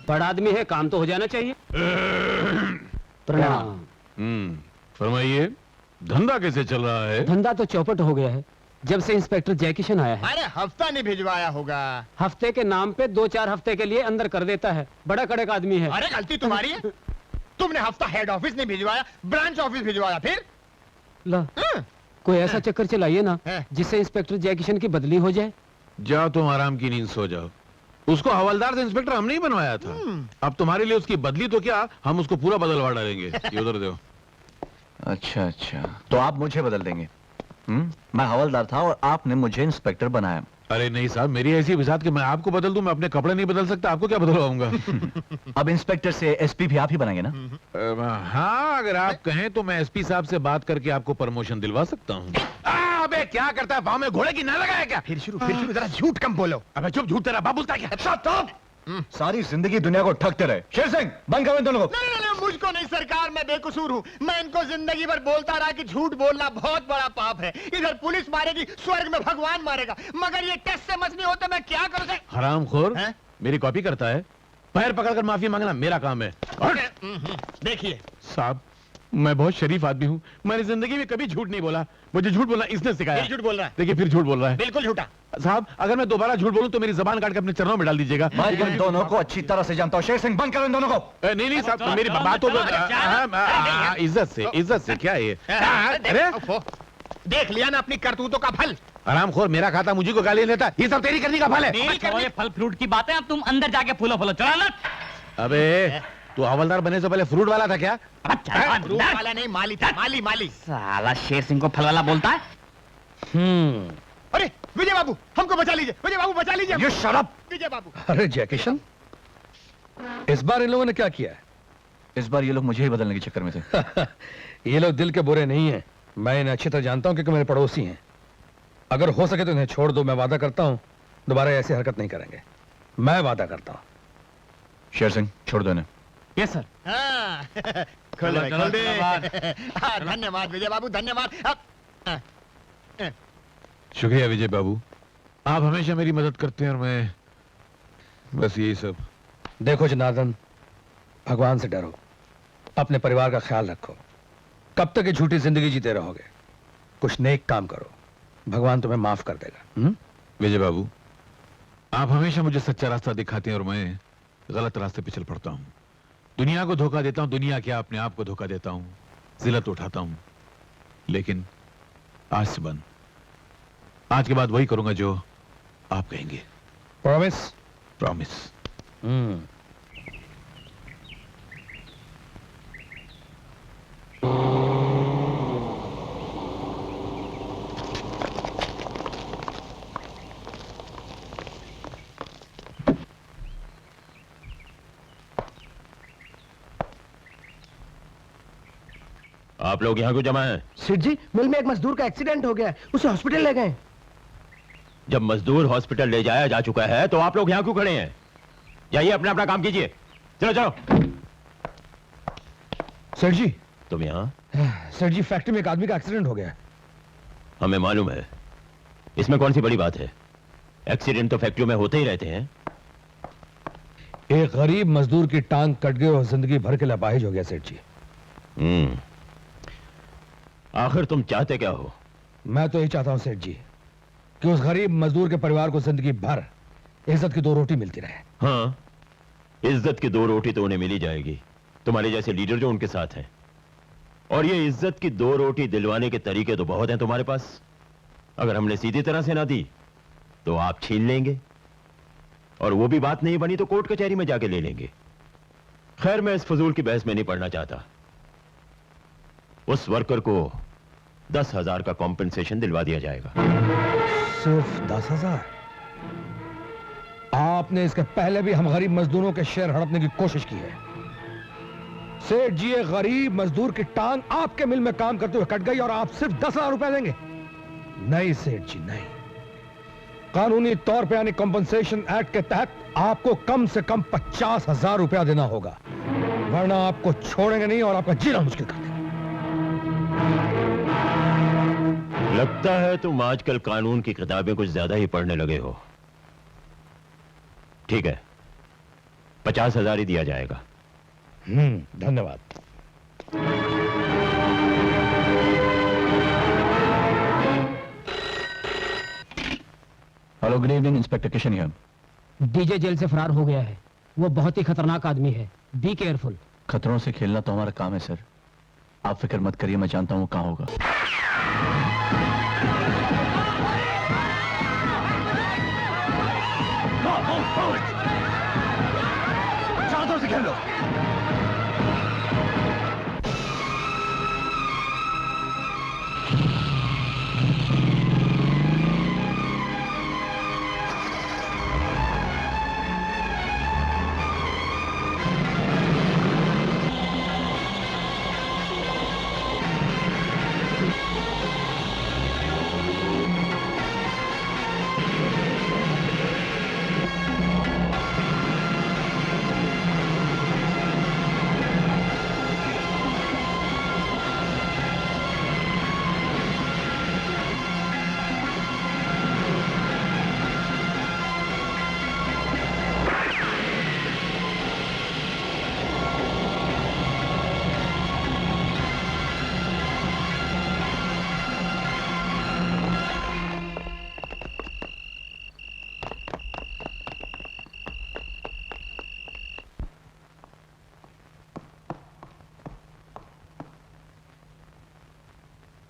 बड़ा आदमी है, काम तो हो जाना चाहिए। प्रणाम। फरमाइए, धंधा कैसे चल रहा है? धंधा तो चौपट हो गया है जब से इंस्पेक्टर जय किशन आया है। अरे हफ्ता नहीं भिजवाया होगा। हफ्ते के नाम पे 2-4 हफ्ते के लिए अंदर कर देता है। बड़ा कड़क आदमी है। अरे गलती तुम्हारी है। तुमने हफ्ता हेड ऑफिस नहीं भिजवाया, ब्रांच ऑफिस भिजवाया। फिर ला, कोई ऐसा चक्कर चलाइए ना जिससे इंस्पेक्टर जय किशन की बदली हो जाए। जाओ तुम आराम की नींद सो जाओ। उसको हवलदार से इंस्पेक्टर हमने ही बनवाया था। अब तुम्हारे लिए उसकी बदली तो क्या, हम उसको पूरा बदलवा डालेंगे। ये उधर दो। अच्छा, तो आप मुझे बदल देंगे? मैं हवलदार था और आपने मुझे इंस्पेक्टर बनाया। अरे नहीं साहब, मेरी ऐसी विसात कि मैं आपको बदल दूं। मैं अपने कपड़े नहीं बदल सकता, आपको क्या बदलवाऊंगा? अब इंस्पेक्टर से एसपी भी आप ही बनाएंगे ना? हाँ, अगर आप कहें तो मैं एसपी साहब से बात करके आपको प्रमोशन दिलवा सकता हूँ। अबे क्या करता है? पाँव में घोड़े की ना लगाया क्या? फिर शुरू। जरा झूठ कम बोलो। अबे चुप, झूठ तेरा बाप बोलता है क्या? सारी जिंदगी दुनिया को ठगते रहे। शेर सिंह, बंद करो इन दोनों को। नहीं, मुझको नहीं सरकार, मैं बेकसूर हूँ। मैं इनको जिंदगी भर बोलता रहा कि झूठ बोलना बहुत बड़ा पाप है। इधर पुलिस मारेगी, स्वर्ग में भगवान मारेगा, मगर ये टेस्ट से मछली होते मैं क्या करूँ? हरामखोर मेरी कॉपी करता है। पैर पकड़कर माफी मांगना मेरा काम है। देखिए साहब, मैं बहुत शरीफ आदमी हूँ। मैंने जिंदगी में कभी झूठ नहीं बोला। मुझे झूठ बोलना इसने सिखाया। झूठ बोल रहा है। देखिए फिर झूठ बोल रहा है। बिल्कुल झूठा। साहब, अगर मैं दोबारा झूठ बोलूं तो मेरी जबान काट के अपने चरणों में डाल दीजिएगा। मैं इन दोनों को अच्छी तरह से जानता हूँ। शेर सिंह, बंद करो इन दोनों को। नहीं साहब, मेरी बात तो इज्जत से क्या है? अरे देख लिया ना अपनी करतूतों का फल। हरामखोर, मेरा खाता मुझे को गाली देता। ये सब तेरी करनी का फल है। ये फल फ्रूट की बातें अब तुम अंदर जाके फूलो चलो ना। अबे तू हवलदार बने से पहले फ्रूट वाला था क्या? फ्रूट वाला नहीं, माली था, माली माली। साला शेर सिंह को फल वाला बोलता है। अरे विजय बाबू, हमको बचा लीजिए, विजय बाबू बचा लीजिए। You shut up! विजय बाबू। अरे जय किशन, इस बार इन लोगों ने क्या किया है? इस बार ये लोग मुझे ही बदलने के चक्कर में थे। ये लोग दिल के बुरे नहीं हैं। मैं इन्हें अच्छी तरह जानता हूं क्योंकि मेरे पड़ोसी हैं। अगर हो सके तो इन्हें छोड़ दो। मैं वादा करता हूं दोबारा ऐसी हरकत नहीं करेंगे। मैं वादा करता हूं। शेर सिंह, छोड़ दो इन्हें। Yes sir. हाँ, खोल दे, खोल दे। हाँ, धन्यवाद विजय बाबू, धन्यवाद। अब शुक्रिया विजय बाबू, आप हमेशा मेरी मदद करते हैं और मैं बस यही सब। देखो जनार्दन, भगवान से डरो, अपने परिवार का ख्याल रखो। कब तक ये झूठी जिंदगी जीते रहोगे? कुछ नेक काम करो, भगवान तुम्हें माफ कर देगा। विजय बाबू, आप हमेशा मुझे सच्चा रास्ता दिखाते हैं और मैं गलत रास्ते पे चल पड़ता हूँ। दुनिया को धोखा देता हूँ, दुनिया क्या अपने आप को धोखा देता हूँ, जिल्लत उठाता हूँ। लेकिन आज से बंद, आज के बाद वही करूंगा जो आप कहेंगे। प्रॉमिस? प्रॉमिस। आप लोग यहाँ क्यों जमा हैं? सेठ जी, मिल में एक मजदूर का एक्सीडेंट हो गया है, उसे हॉस्पिटल ले गए। जब मजदूर हॉस्पिटल ले जाया जा चुका है तो आप लोग यहाँ क्यों खड़े हैं? जाइए अपना अपना काम कीजिए। चलो चलो। सेठ जी, तुम यहाँ? सेठ जी, फैक्ट्री में एक आदमी का एक्सीडेंट हो गया है। हमें मालूम है, इसमें कौन सी बड़ी बात है? एक्सीडेंट तो फैक्ट्रियों में होते ही रहते हैं। एक गरीब मजदूर की टांग कट गई और जिंदगी भर के लिए अपाहिज हो गया सेठ जी। आखिर तुम चाहते क्या हो? मैं तो यही चाहता हूं सेठ जी कि उस गरीब मजदूर के परिवार को जिंदगी भर इज्जत की 2 रोटी मिलती रहे। हाँ, इज्जत की 2 रोटी तो उन्हें मिली जाएगी, तुम्हारे जैसे लीडर जो उनके साथ हैं। और ये इज्जत की 2 रोटी दिलवाने के तरीके तो बहुत हैं तुम्हारे पास। अगर हमने सीधी तरह से ना दी तो आप छीन लेंगे, और वो भी बात नहीं बनी तो कोर्ट कचहरी में जाके ले लेंगे। खैर, मैं इस फजूल की बहस में नहीं पड़ना चाहता। उस वर्कर को 10,000 का कॉम्पेंसेशन दिलवा दिया जाएगा। सिर्फ 10,000? आपने इसके पहले भी हम गरीब मजदूरों के शेयर हड़पने की कोशिश की है। सेठ जी, एक गरीब मजदूर की टांग आपके मिल में काम करते हुए कट गई और आप सिर्फ 10,000 रुपए देंगे? नहीं सेठ जी, नहीं। कानूनी तौर पे यानी कॉम्पेंसेशन एक्ट के तहत आपको कम से कम 50,000 रुपया देना होगा, वरना आपको छोड़ेंगे नहीं और आपका जीना मुश्किल कर देंगे। लगता है तुम आजकल कानून की किताबें कुछ ज्यादा ही पढ़ने लगे हो। ठीक है, 50,000 ही दिया जाएगा। धन्यवाद। Hello, good evening, inspector Kishan here. DJ jail से फरार हो गया है। वो बहुत ही खतरनाक आदमी है, बी केयरफुल। खतरों से खेलना तो हमारा काम है सर। आप फिक्र मत करिए, मैं जानता हूं वो कहां होगा। चादर से खेल लो।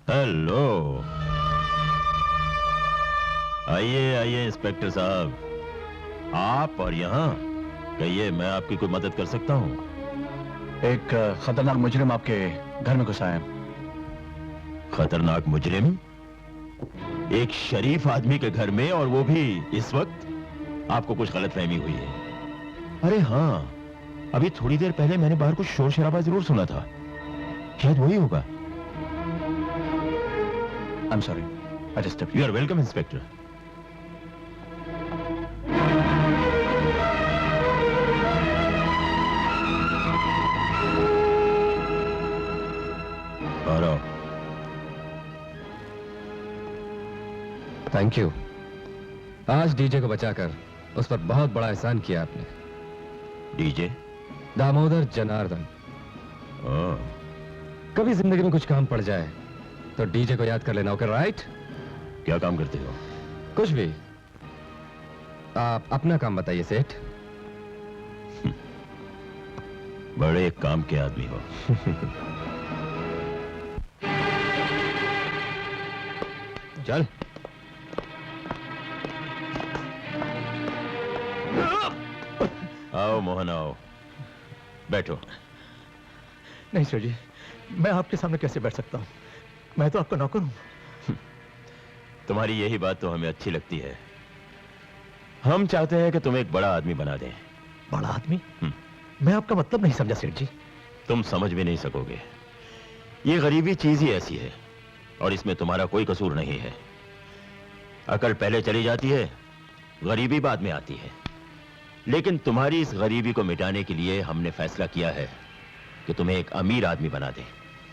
हेलो, आइए आइए इंस्पेक्टर साहब, आप और यहाँ कहिए, मैं आपकी कोई मदद कर सकता हूँ? एक खतरनाक मुजरिम आपके घर में घुसा है। खतरनाक मुजरिम? एक शरीफ आदमी के घर में, और वो भी इस वक्त? आपको कुछ गलतफहमी हुई है। अरे हाँ, अभी थोड़ी देर पहले मैंने बाहर कुछ शोर शराबा जरूर सुना था। शायद वही होगा। I'm sorry. I disturbed you. You are welcome, inspector. Thank you. आज डीजे को बचाकर उस पर बहुत बड़ा एहसान किया आपने। डीजे? दामोदर जनार्दन। कभी जिंदगी में कुछ काम पड़ जाए तो डीजे को याद कर लेना, ओके राइट? क्या काम करते हो? कुछ भी। आप अपना काम बताइए सेठ। बड़े काम के आदमी हो। चल। आओ मोहन, आओ, बैठो। नहीं सर जी, मैं आपके सामने कैसे बैठ सकता हूँ? मैं तो आपका नौकर हूँ। तुम्हारी यही बात तो हमें अच्छी लगती है। हम चाहते हैं कि तुम एक बड़ा आदमी बना दें। बड़ा आदमी? मैं आपका मतलब नहीं समझा सेठ जी। तुम समझ भी नहीं सकोगे। ये गरीबी चीज ही ऐसी है, और इसमें तुम्हारा कोई कसूर नहीं है। अकल पहले चली जाती है, गरीबी बाद में आती है। लेकिन तुम्हारी इस गरीबी को मिटाने के लिए हमने फैसला किया है कि तुम्हें एक अमीर आदमी बना दें।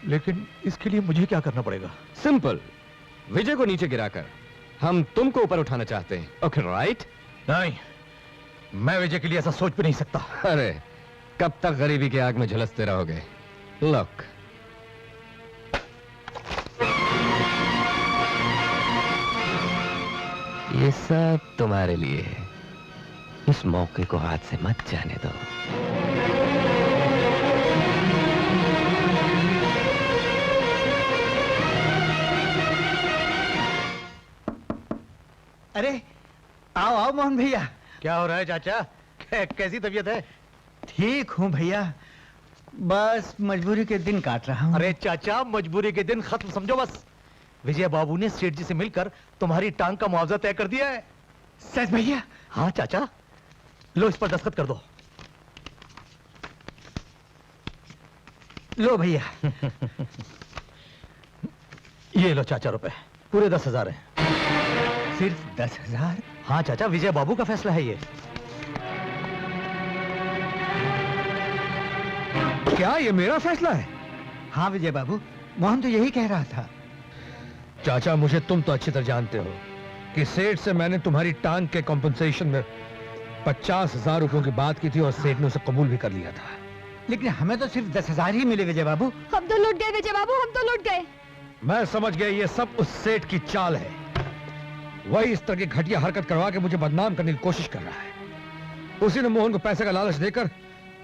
लेकिन इसके लिए मुझे क्या करना पड़ेगा? सिंपल। विजय को नीचे गिराकर हम तुमको ऊपर उठाना चाहते हैं, ओके राइट? नहीं, मैं विजय के लिए ऐसा सोच भी नहीं सकता। अरे कब तक गरीबी की आग में झुलसते रहोगे? लुक, ये सब तुम्हारे लिए है। इस मौके को हाथ से मत जाने दो। अरे आओ आओ मोहन भैया। क्या हो रहा है चाचा? कैसी तबीयत है? ठीक हूँ भैया, बस मजबूरी के दिन काट रहा हूँ। अरे चाचा, मजबूरी के दिन खत्म समझो बस। विजय बाबू ने सेठ जी से मिलकर तुम्हारी टांग का मुआवजा तय कर दिया है। सच भैया? हाँ चाचा, लो इस पर दस्तखत कर दो। लो भैया। ये लो चाचा, रुपए पूरे 10,000 हैं। सिर्फ 10,000? हाँ चाचा, विजय बाबू का फैसला है ये। क्या ये मेरा फैसला है? हाँ विजय बाबू, मोहन तो यही कह रहा था। चाचा, मुझे तुम तो अच्छी तरह जानते हो कि सेठ से मैंने तुम्हारी टांग के कॉम्पनसेशन में 50,000 रुपयों की बात की थी और सेठ ने उसे कबूल भी कर लिया था। लेकिन हमें तो सिर्फ 10,000 ही मिले विजय बाबू। हम तो लूट गए विजय बाबू, हम तो लूट गए। मैं समझ गया, ये सब उस सेठ की चाल है। वही इस तरह की घटिया हरकत करवा के मुझे बदनाम करने की कोशिश कर रहा है। उसी ने मोहन को पैसे का लालच देकर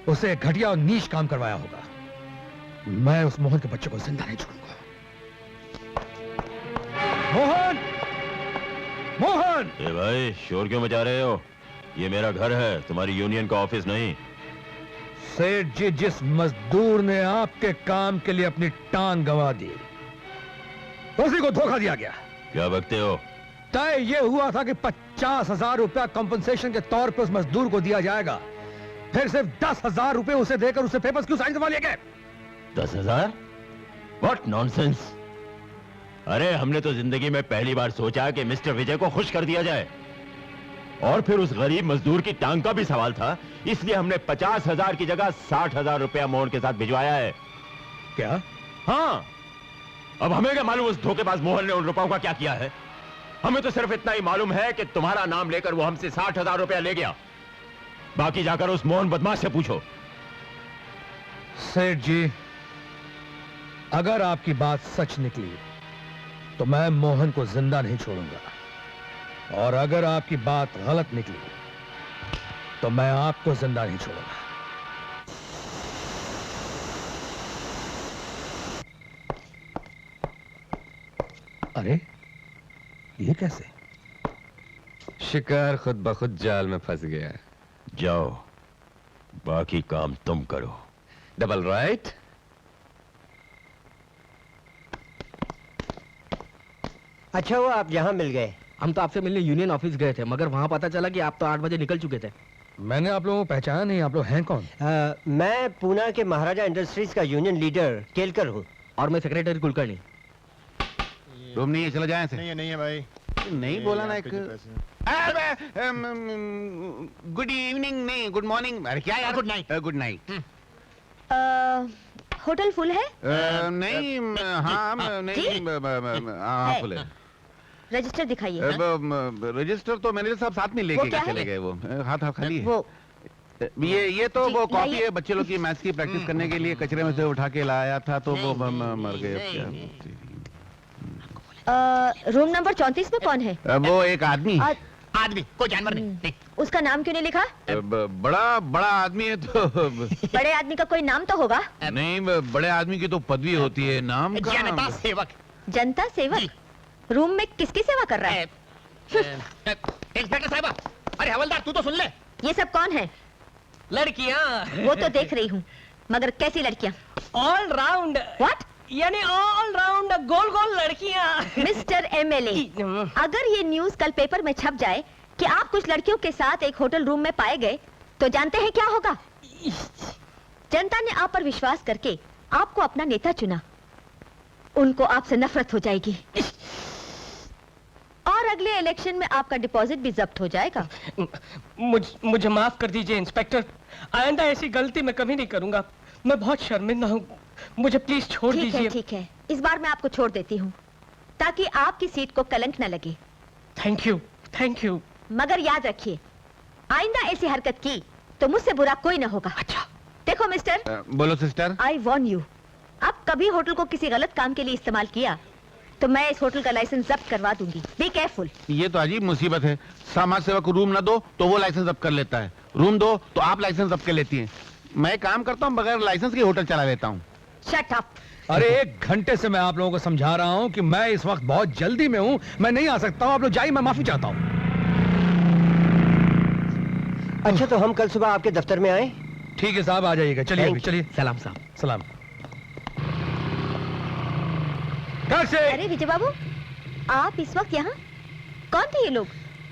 उसे घटिया और नीच काम करवाया होगा। मैं उस मोहन के बच्चे को जिंदा नहीं छोड़ूंगा। मोहन! मोहन! ए भाई, शोर क्यों मचा रहे हो? ये मेरा घर है, तुम्हारी यूनियन का ऑफिस नहीं। सेठ जी, जिस मजदूर ने आपके काम के लिए अपनी टांग गंवा दी, उसी को धोखा दिया गया। क्या बकते हो? तय ये हुआ था कि 50,000 रुपया कंपनसेशन के तौर पर उस मजदूर को दिया जाएगा। फिर सिर्फ 10,000 रुपए उसे देकर उसे पेपर्स क्यों साइन करवा लिए गए? 10,000? What nonsense! अरे हमने तो जिंदगी में पहली बार सोचा कि मिस्टर विजय को खुश कर दिया जाए, और फिर उस गरीब मजदूर की टांग का भी सवाल था, इसलिए हमने 50,000 की जगह 60,000 रुपया मोहन के साथ भिजवाया है। क्या? हाँ, अब हमें क्या मालूम उस धोखेबाज मोहन ने उन रुपयों का क्या किया है। हमें तो सिर्फ इतना ही मालूम है कि तुम्हारा नाम लेकर वो हमसे 60,000 रुपया ले गया। बाकी जाकर उस मोहन बदमाश से पूछो। सेठ जी, अगर आपकी बात सच निकली तो मैं मोहन को जिंदा नहीं छोड़ूंगा, और अगर आपकी बात गलत निकली तो मैं आपको जिंदा नहीं छोड़ूंगा। अरे ये कैसे? शिकार खुद ब खुद जाल में फंस गया। जाओ, बाकी काम तुम करो। Double right. अच्छा हुआ आप यहाँ मिल गए। हम तो आपसे मिलने यूनियन ऑफिस गए थे, मगर वहाँ पता चला कि आप तो 8 बजे निकल चुके थे। मैंने आप लोगों को पहचाना नहीं, आप लोग हैं कौन? मैं पूना के महाराजा इंडस्ट्रीज का यूनियन लीडर केलकर हूँ। और मैं सेक्रेटरी कुलकर्णी। रूम नहीं है, चला जाए ऐसे। नहीं है भाई। नहीं बोला ना एक। गुड इवनिंग नहीं, गुड मॉर्निंग। अरे क्या यार, good night. Good night. Hotel full है? नहीं, हाँ नहीं, हाँ फुल है। रजिस्टर दिखाइए। रजिस्टर तो मैनेजर साहब साथ में वो लेके क्या चले है? गए। वो हाथ हाथ खाली है। वो ये तो जी, वो कॉपी लाइए। है बच्चे लोग की मैथ्स की प्रैक्टिस करने के लिए, कचरे में से उठा के लाया था तो वो मर गए। अब क्या? रूम नंबर 34 में कौन है? वो एक आदमी। आदमी, कोई जानवर नहीं। उसका नाम क्यों नहीं लिखा? बड़ा बड़ा आदमी है तो। बड़े आदमी का कोई नाम तो होगा। नहीं, बड़े आदमी की तो पदवी होती है, नाम का। जनता सेवक। जनता सेवक। रूम में किसकी सेवा कर रहा है? इंस्पेक्टर साहब, अरे हवलदार तू तो सुन ले। ये सब कौन है? लड़कियां। वो तो देख रही हूँ, मगर कैसी लड़कियाँ? All round. व्हाट? यानी ऑल राउंड गोल गोल लड़कियां। मिस्टर एमएलए, अगर ये न्यूज कल पेपर में छप जाए कि आप कुछ लड़कियों के साथ एक होटल रूम में पाए गए, तो जानते हैं क्या होगा? जनता ने आप पर विश्वास करके आपको अपना नेता चुना, उनको आपसे नफरत हो जाएगी और अगले इलेक्शन में आपका डिपॉजिट भी जब्त हो जाएगा। मुझे माफ कर दीजिए इंस्पेक्टर, आइंदा ऐसी गलती मैं कभी नहीं करूंगा। मैं बहुत शर्मिंदा हूँ, मुझे प्लीज छोड़ दीजिए। ठीक है, इस बार मैं आपको छोड़ देती हूँ ताकि आपकी सीट को कलंक न लगे। Thank you. मगर याद रखिए, आइंदा ऐसी हरकत की तो मुझसे बुरा कोई न होगा। अच्छा। देखो मिस्टर, बोलो सिस्टर। आई वॉर्न यू, अब कभी होटल को किसी गलत काम के लिए इस्तेमाल किया तो मैं इस होटल का लाइसेंस जब्त करवा दूंगी। Be careful. ये तो अजीब मुसीबत है, समाज सेवा को रूम ना दो तो वो लाइसेंस जब्त कर लेता है, रूम दो तो आप लाइसेंस जब्त कर लेती हैं। मैं काम करता हूँ बगैर लाइसेंस के होटल चला लेता हूँ। Shut up. अरे 1 घंटे से मैं आप लोगों को समझा रहा हूं कि मैं इस वक्त बहुत जल्दी में हूं, मैं नहीं आ सकता हूं। आप लोग जाइए, मैं माफी चाहता हूं। अच्छा तो हम कल सुबह आपके दफ्तर में आए? ठीक है साहब, आ जाइएगा। चलिए Thank अभी, चलिए। सलाम साहब। सलाम। टैक्सी! अरे विजय बाबू, आप इस वक्त यहाँ? कौन थे ये लोग?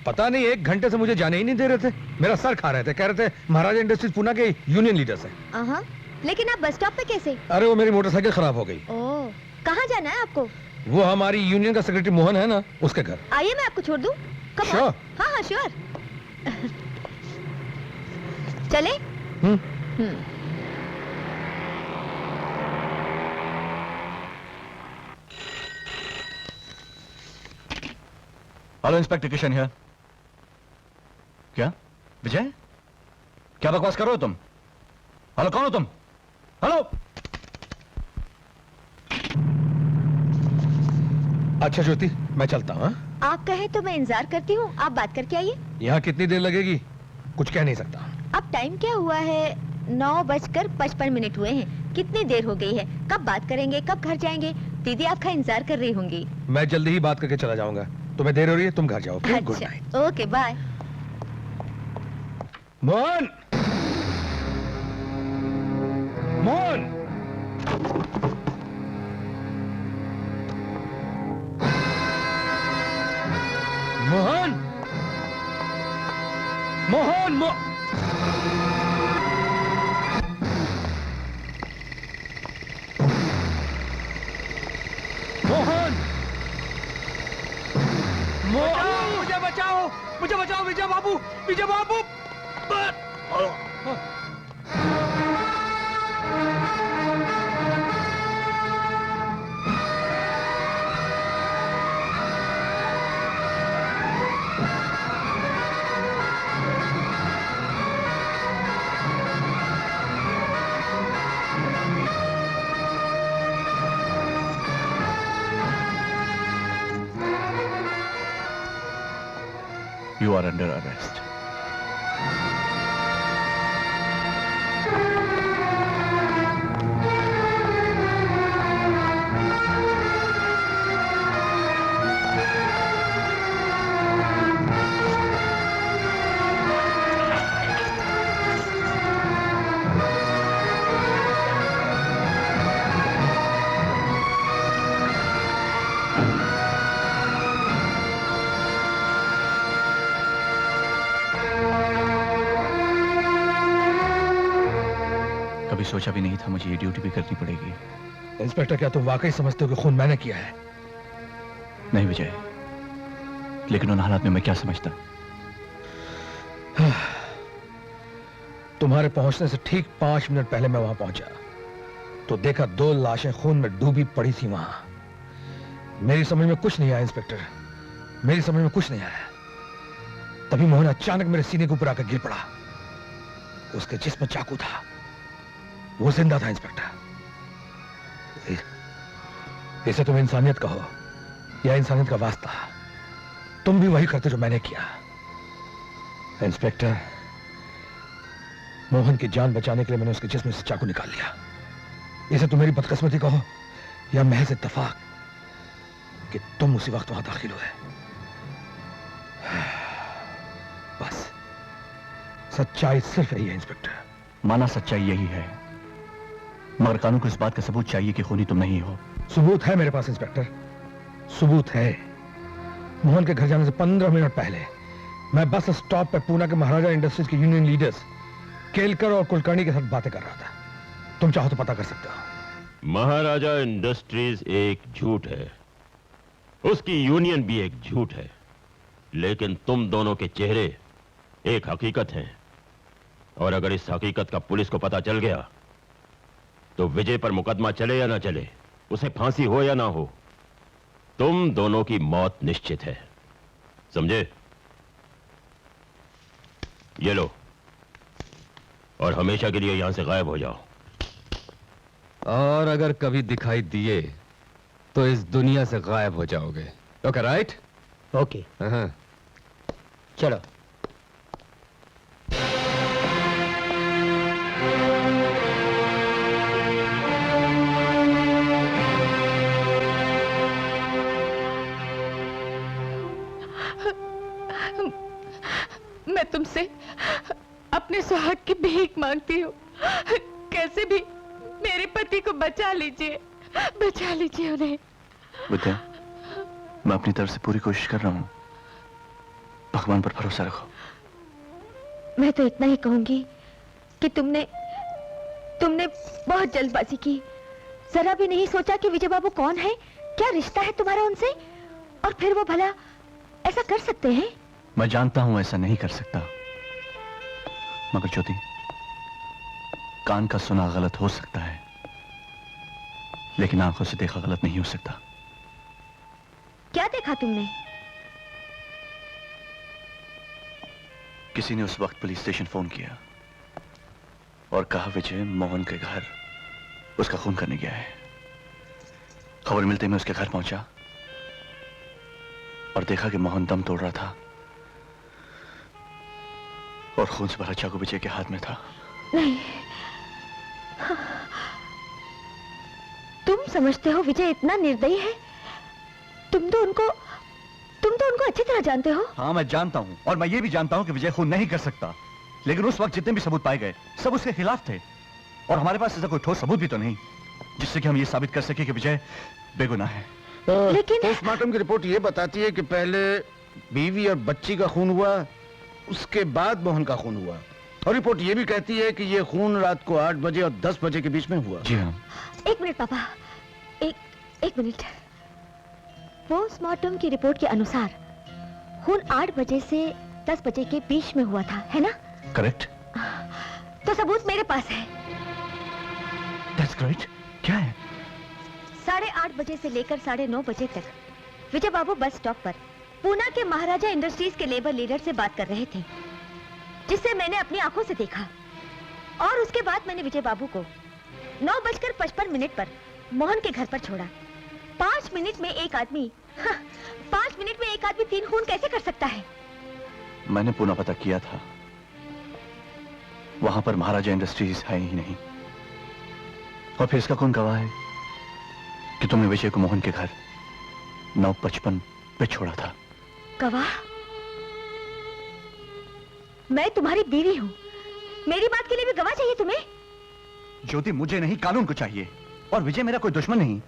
पता नहीं, 1 घंटे से मुझे जाने ही नहीं दे रहे थे, मेरा सर खा रहे थे, कह रहे थे महाराजा इंडस्ट्रीज पूना के यूनियन लीडर्स हैं। हाँ, लेकिन आप बस स्टॉप पे कैसे? अरे वो मेरी मोटरसाइकिल खराब हो गई। ओह, कहाँ जाना है आपको? वो हमारी यूनियन का सेक्रेटरी मोहन है ना, उसके घर। आइए मैं आपको छोड़ दूं। Come on। Sure। हाँ श्योर। चले? हेलो इंस्पेक्टर किशन है। क्या विजय, क्या बकवास कर रहे हो तुम? हेलो, कौन हो तुम? हेलो। अच्छा ज्योति, मैं चलता हूँ। आप कहे तो मैं इंतजार करती हूँ, आप बात करके आइए। यहाँ कितनी देर लगेगी कुछ कह नहीं सकता। अब टाइम क्या हुआ है? 9:55 हुए हैं। कितनी देर हो गई है? कब बात करेंगे, कब घर जाएंगे? दीदी आपका इंतजार कर रही होंगी। मैं जल्दी ही बात करके चला जाऊंगा, तुम्हें देर हो रही है, तुम घर जाओ। Good night. Okay bye. Mohan, Mohan, Mohan, Mohan, Mohan, मुझे बचाओ विजय बाबू, विजय बाबू। You are under arrest. कभी सोचा भी नहीं था मुझे ये ड्यूटी भी करनी पड़ेगी। इंस्पेक्टर, क्या तुम वाकई समझते हो कि खून मैंने किया है? नहीं विजय, लेकिन उन हालात में मैं क्या समझता। तुम्हारे पहुंचने से ठीक 5 मिनट पहले मैं वहां पहुंचा तो देखा 2 लाशें खून में डूबी पड़ी थी वहां। मेरी समझ में कुछ नहीं आया इंस्पेक्टर, मेरी समझ में कुछ नहीं आया। तभी मोहन अचानक मेरे सीने के ऊपर आकर गिर पड़ा। उसके जिस्म में चाकू था, वो जिंदा था इंस्पेक्टर। इसे तुम इंसानियत कहो या इंसानियत का वास्ता, तुम भी वही करते जो मैंने किया। इंस्पेक्टर, मोहन की जान बचाने के लिए मैंने उसके जिस्म से चाकू निकाल लिया। इसे तुम मेरी बदकिस्मती कहो या महज इत्तेफाक कि तुम उसी वक्त वहां दाखिल हुए। बस सच्चाई सिर्फ यही है इंस्पेक्टर। माना सच्चाई यही है, मगर कानून को इस बात का सबूत चाहिए कि खूनी तुम नहीं हो। सबूत है मेरे पास इंस्पेक्टर, सबूत है। मोहन के घर जाने से 15 मिनट पहले मैं बस स्टॉप पर पूना के महाराजा इंडस्ट्रीज के यूनियन लीडर्स केलकर और कुलकर्णी के साथ बातें कर रहा था। तुम चाहो तो पता कर सकते हो। महाराजा इंडस्ट्रीज एक झूठ है, उसकी यूनियन भी एक झूठ है, लेकिन तुम दोनों के चेहरे एक हकीकत हैं। और अगर इस हकीकत का पुलिस को पता चल गया तो विजय पर मुकदमा चले या ना चले, उसे फांसी हो या ना हो, तुम दोनों की मौत निश्चित है। समझे? ये लो, और हमेशा के लिए यहां से गायब हो जाओ। और अगर कभी दिखाई दिए तो इस दुनिया से गायब हो जाओगे। Okay right? ओके। हाँ। चलो। मैं तुमसे अपने सुहाग की भीख मांगती हूँ। कैसे भी मेरे पति को बचा लीजिए उन्हें। विद्या, मैं अपनी तरफ से पूरी कोशिश कर रहा हूँ, भगवान पर भरोसा रखो। मैं तो इतना ही कहूंगी कि तुमने बहुत जल्दबाजी की। जरा भी नहीं सोचा कि विजय बाबू कौन है, क्या रिश्ता है तुम्हारा उनसे, और फिर वो भला ऐसा कर सकते हैं? मैं जानता हूं ऐसा नहीं कर सकता, मगर ज्योति, कान का सुना गलत हो सकता है, लेकिन आंखों से देखा गलत नहीं हो सकता। क्या देखा तुमने? किसी ने उस वक्त पुलिस स्टेशन फोन किया और कहा विजय मोहन के घर उसका खून करने गया है। खबर मिलते ही मैं उसके घर पहुंचा और देखा कि मोहन दम तोड़ रहा था और खून से भरा चाकू विजय के हाथ में था। नहीं, तुम समझते हो विजय इतना निर्दयी है? तुम तो उनको अच्छी तरह जानते हो। हाँ, मैं जानता हूं, और मैं ये भी जानता हूं कि विजय खून नहीं कर सकता, लेकिन उस वक्त जितने भी सबूत पाए गए सब उसके खिलाफ थे, और हमारे पास ऐसा कोई ठोस सबूत भी तो नहीं जिससे कि हम ये साबित कर सके कि विजय बेगुनाह है। लेकिन पोस्टमार्टम की रिपोर्ट ये बताती है कि पहले बीवी और बच्ची का खून हुआ, उसके बाद मोहन का खून हुआ, और रिपोर्ट ये भी कहती है कि ये खून रात को 8 बजे और 10 बजे के बीच में हुआ। जी हाँ। एक मिनट पापा, एक मिनट। पोस्टमार्टम की रिपोर्ट के अनुसार खून 8 बजे से 10 बजे के बीच में हुआ था, है ना? करेक्ट। तो सबूत मेरे पास है। That's great। क्या है? 8:30 बजे से लेकर 9:30 बजे तक विजय बाबू बस स्टॉप पर पूना के महाराजा इंडस्ट्रीज के लेबर लीडर से बात कर रहे थे, जिसे मैंने अपनी आंखों से देखा। और उसके बाद मैंने विजय बाबू को 9:55 पर मोहन के घर पर छोड़ा। 5 मिनट में एक आदमी 3 खून कैसे कर सकता है? मैंने पूना पता किया था, वहां पर महाराजा इंडस्ट्रीज है ही नहीं, और फिर इसका कौन गवाह है कि तुमने विजय को मोहन के घर 9:55 पे छोड़ा था? गवाह? मैं तुम्हारी बीवी हूँ, मेरी बात के लिए भी गवाह चाहिए तुम्हें? ज्योति, मुझे नहीं, कानून को चाहिए, और विजय मेरा कोई दुश्मन नहीं।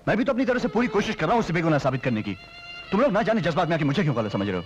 मैं भी तो अपनी तरफ से पूरी कोशिश कर रहा हूं उसे बेगुनाह साबित करने की। तुम लोग ना जाने जज्बात में आके मुझे क्यों गलत समझ रहे हो?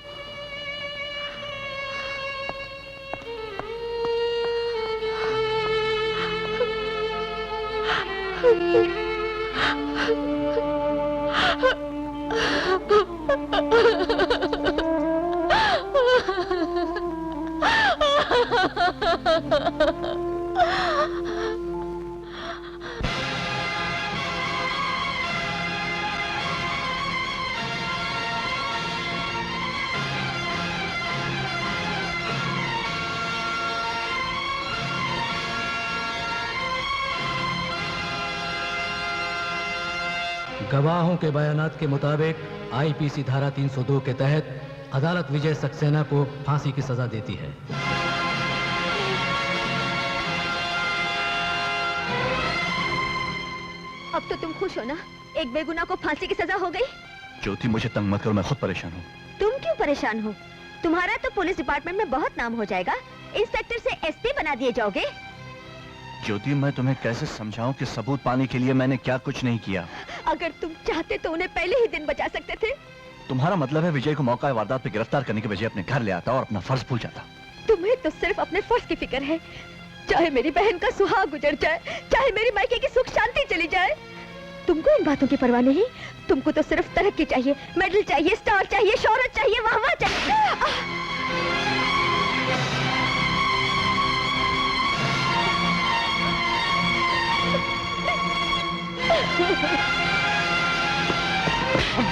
गवाहों के बयानात के मुताबिक आईपीसी धारा 302 के तहत अदालत विजय सक्सेना को फांसी की सजा देती है। अब तो तुम खुश हो ना? एक बेगुनाह को फांसी की सजा हो गई। ज्योति मुझे तंग मत करो, मैं खुद परेशान हूँ। तुम क्यों परेशान हो? तुम्हारा तो पुलिस डिपार्टमेंट में बहुत नाम हो जाएगा। इंस्पेक्टर से एसपी बना दिए जाओगे। ज्योति मैं तुम्हें कैसे समझाऊं कि सबूत पाने के लिए मैंने क्या कुछ नहीं किया। अगर तुम चाहते तो उन्हें पहले ही दिन बचा सकते थे। तुम्हारा मतलब है विजय को मौका वारदात पे गिरफ्तार करने के बजाय अपने घर ले आता और अपना फर्ज भूल जाता। तुम्हें तो सिर्फ अपने फर्ज की फिक्र है। चाहे मेरी बहन का सुहाग गुजर जाए, चाहे मेरी मायके की सुख शांति चली जाए, तुमको इन बातों की परवाह नहीं। तुमको तो सिर्फ तरक्की चाहिए, मेडल चाहिए, स्टार चाहिए, शोहरत चाहिए, वाहवाह चाहिए।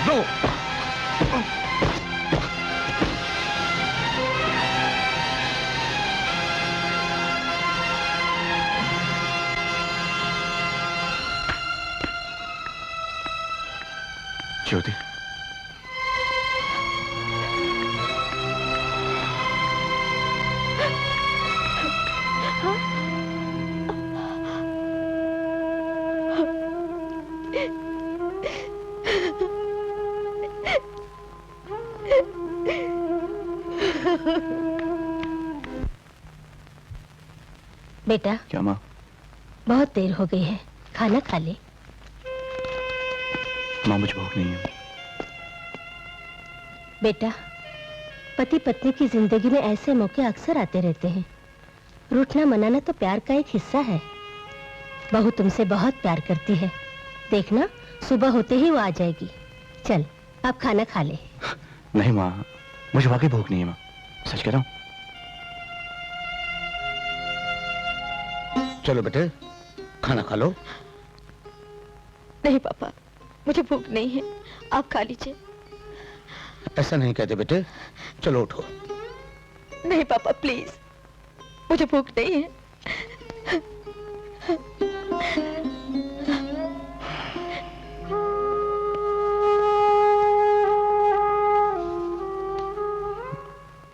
नो। ज्योति बेटा। क्या माँ? बहुत देर हो गई है, खाना खा ले। माँ मुझे भूख नहीं है। बेटा, पति पत्नी की जिंदगी में ऐसे मौके अक्सर आते रहते हैं। रूठना मनाना तो प्यार का एक हिस्सा है। बहू तुमसे बहुत प्यार करती है। देखना सुबह होते ही वो आ जाएगी। चल अब खाना खा ले। नहीं माँ, मुझे वाकई भूख नहीं है माँ, सच कह रहा हूँ। चलो बेटे खाना खा लो। नहीं पापा, मुझे भूख नहीं है, आप खा लीजिए। ऐसा नहीं कहते बेटे, चलो उठो। नहीं पापा प्लीज, मुझे भूख नहीं है।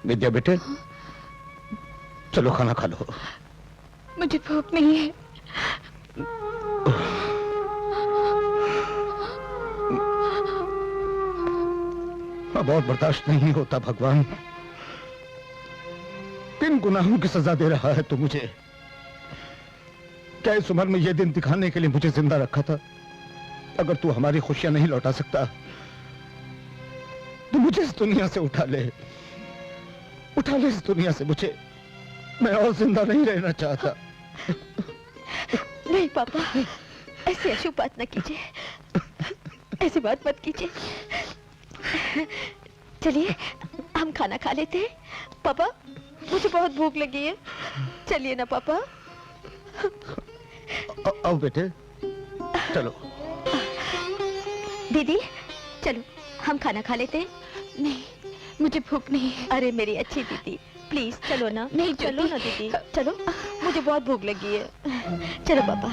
विद्या बेटे चलो खाना खा लो। मुझे भूख नहीं है। अब और बर्दाश्त नहीं होता भगवान। किन गुनाहों की सजा दे रहा है तू मुझे? क्या इस उम्र में यह दिन दिखाने के लिए मुझे जिंदा रखा था? अगर तू हमारी खुशियां नहीं लौटा सकता तो मुझे इस दुनिया से उठा ले इस दुनिया से मुझे। मैं और जिंदा नहीं रहना चाहता। नहीं पापा, ऐसी अशुभ बात न कीजिए, ऐसी बात मत कीजिए। चलिए हम खाना खा लेते हैं। पापा मुझे बहुत भूख लगी है, चलिए ना पापा। आओ बेटे चलो। दीदी चलो हम खाना खा लेते हैं। नहीं मुझे भूख नहीं है। अरे मेरी अच्छी दीदी प्लीज चलो ना। नहीं चलो ना दीदी, चलो। मुझे बहुत भूख लगी है। चलो पापा।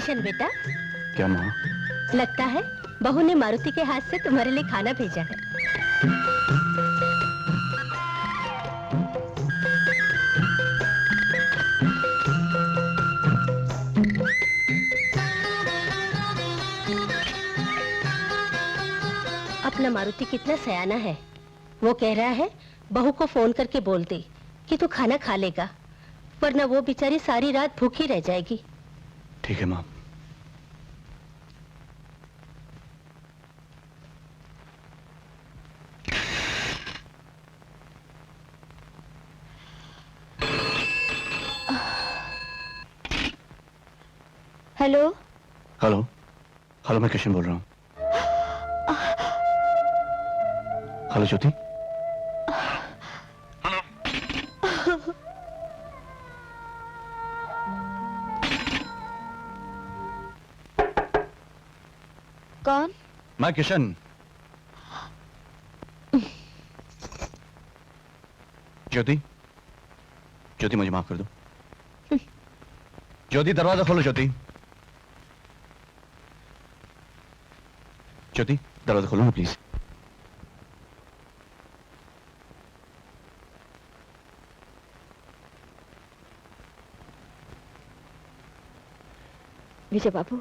किशन बेटा, क्या माँ? लगता है बहू ने मारुति के हाथ से तुम्हारे लिए खाना भेजा है। अपना मारुति कितना सयाना है। वो कह रहा है बहू को फोन करके बोल दे कि तू खाना खा लेगा, वरना वो बेचारी सारी रात भूखी रह जाएगी। ठीक है माँ। हेलो हेलो हेलो, मैं किशन बोल रहा हूँ। हेलो ज्योति। कौन? मैं किशन। ज्योति, ज्योति मुझे माफ कर दो। ज्योति दरवाजा खोलो। ज्योति, ज्योति दरवाजा खोलो ना प्लीज। विजय बाबू।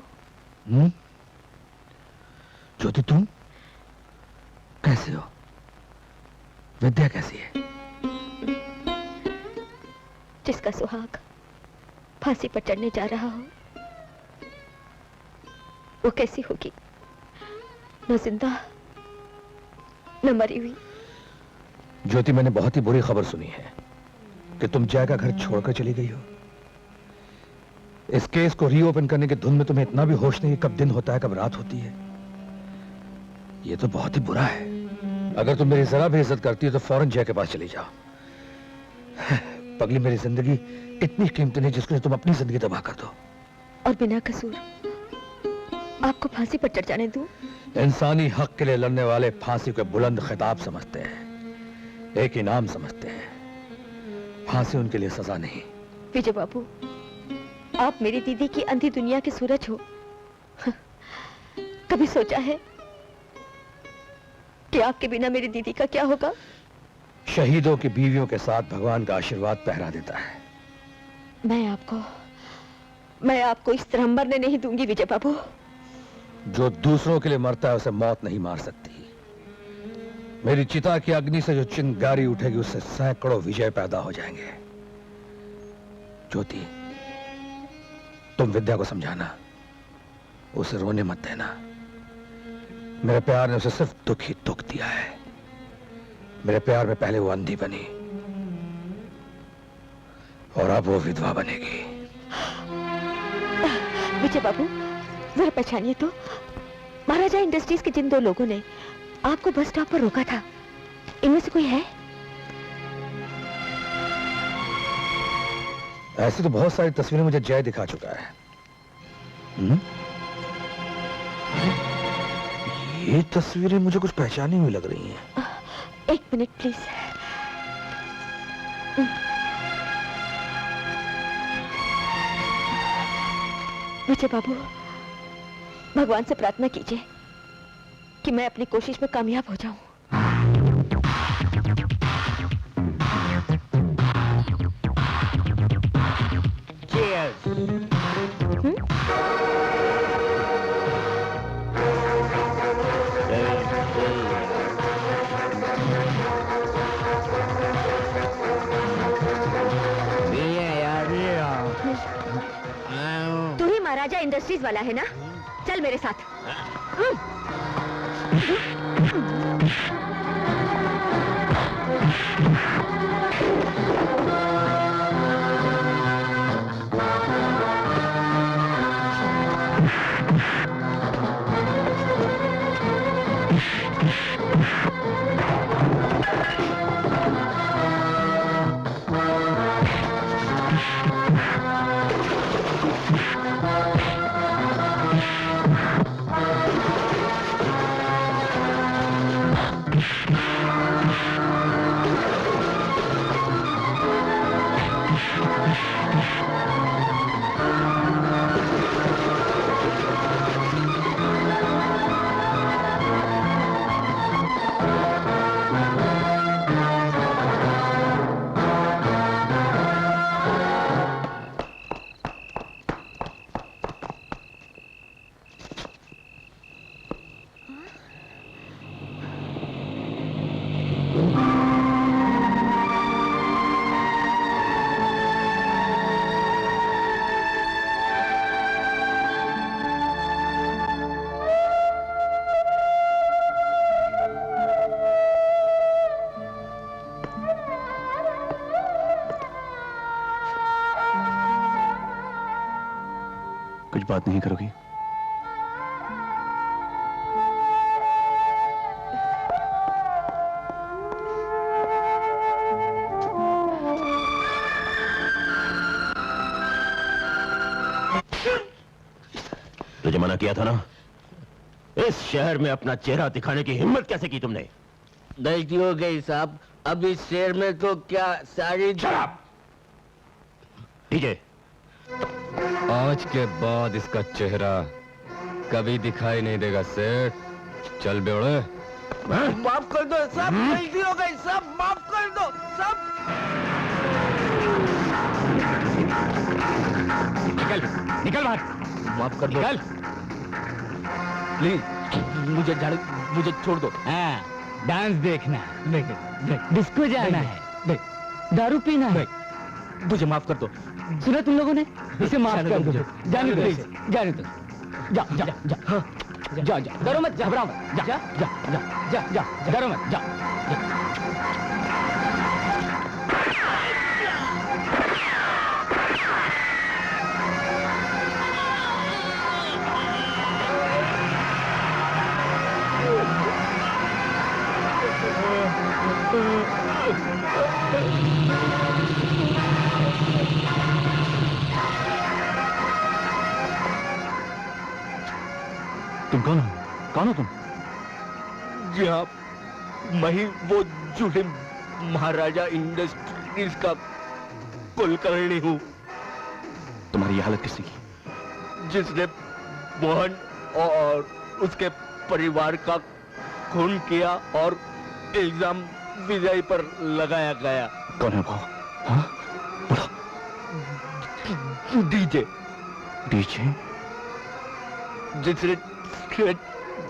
ज्योति तुम कैसे हो? विद्या कैसी है? जिसका सुहाग फांसी पर चढ़ने जा रहा हो, वो कैसी होगी? न जिंदा न मरी हुई। ज्योति, मैंने बहुत ही बुरी खबर सुनी है कि तुम जय का घर छोड़कर चली गई हो। इस केस को रीओपन करने के धुन में तुम्हें इतना भी होश नहीं कब दिन होता है कब रात होती है। ये तो बहुत ही बुरा है। अगर तुम मेरी जरा भी इज्जत करती हो तो फौरन जय के पास चली जाओ। पगली, मेरी जिंदगी इतनी कीमती नहीं जिसके लिए तुम अपनी जिंदगी तबाह कर दो। और बिना कसूर आपको फांसी पर चढ़ जाने दूं? इंसानी हक के लिए लड़ने वाले फांसी को बुलंद खिताब समझते हैं, एक इनाम समझते हैं। फांसी उनके लिए सजा नहीं। विजय बाबू, आप मेरी दीदी की अंधी दुनिया के सूरज हो। कभी सोचा है कि आपके बिना मेरी दीदी का क्या होगा? शहीदों की बीवियों के साथ भगवान का आशीर्वाद पहरा देता है। मैं आपको इस तरह मरने नहीं दूंगी विजय बाबू। जो दूसरों के लिए मरता है उसे मौत नहीं मार सकती। मेरी चिता की अग्नि से जो चिंगारी उठेगी उससे सैकड़ों विजय पैदा हो जाएंगे। ज्योति, तुम विद्या को समझाना, उसे रोने मत देना। मेरे प्यार ने उसे सिर्फ दुख ही दुख दिया है। मेरे प्यार में पहले वो अंधी बनी और अब वो विधवा बनेगी। विजय बाबू, जरा पहचानिए तो, महाराजा इंडस्ट्रीज के जिन दो लोगों ने आपको बस स्टॉप पर रोका था, इनमें से कोई है? ऐसी तो बहुत सारी तस्वीरें मुझे जय दिखा चुका है। ये तस्वीरें मुझे कुछ पहचानी हुई लग रही हैं। एक मिनट प्लीज। विजय बाबू, भगवान से प्रार्थना कीजिए कि मैं अपनी कोशिश में कामयाब हो जाऊं। तू ही महाराजा इंडस्ट्रीज वाला है ना? चल मेरे साथ। कुछ बात नहीं करोगी? तुझे मना किया था ना? इस शहर में अपना चेहरा दिखाने की हिम्मत कैसे की तुमने? गलती हो गई साहब, अब इस शहर में तो क्या सारी शराब। डीजे, आज के बाद इसका चेहरा कभी दिखाई नहीं देगा सेठ। चल बेवड़े। माफ कर दो सब, गलती हो गई सब, माफ कर दो सब। निकल निकल बाहर। माफ कर दो। निकल प्लीज, मुझे छोड़ दो। हाँ, डांस देखना है, डिस्को जाना है, दारू पीना है, मुझे माफ कर दो। सुना तुम लोगों ने? इसे माफ कर दो। जाने दो, जाने दो। जा जा जा जा जा, डरो मत, घबराओ मत, जा जा जा जा जा, डरो मत, जा। तुम कौन हो? कौन हो तुम? जी हाँ, मैं ही वो झूठे महाराजा इंडस्ट्रीज का कुलकर्णी हूँ। तुम्हारी ये हालत किसने की? जिसने मोहन और उसके परिवार का खून किया और इल्जाम विजय पर लगाया गया। कौन है वो? हाँ? डीजे। डीजे? जिसने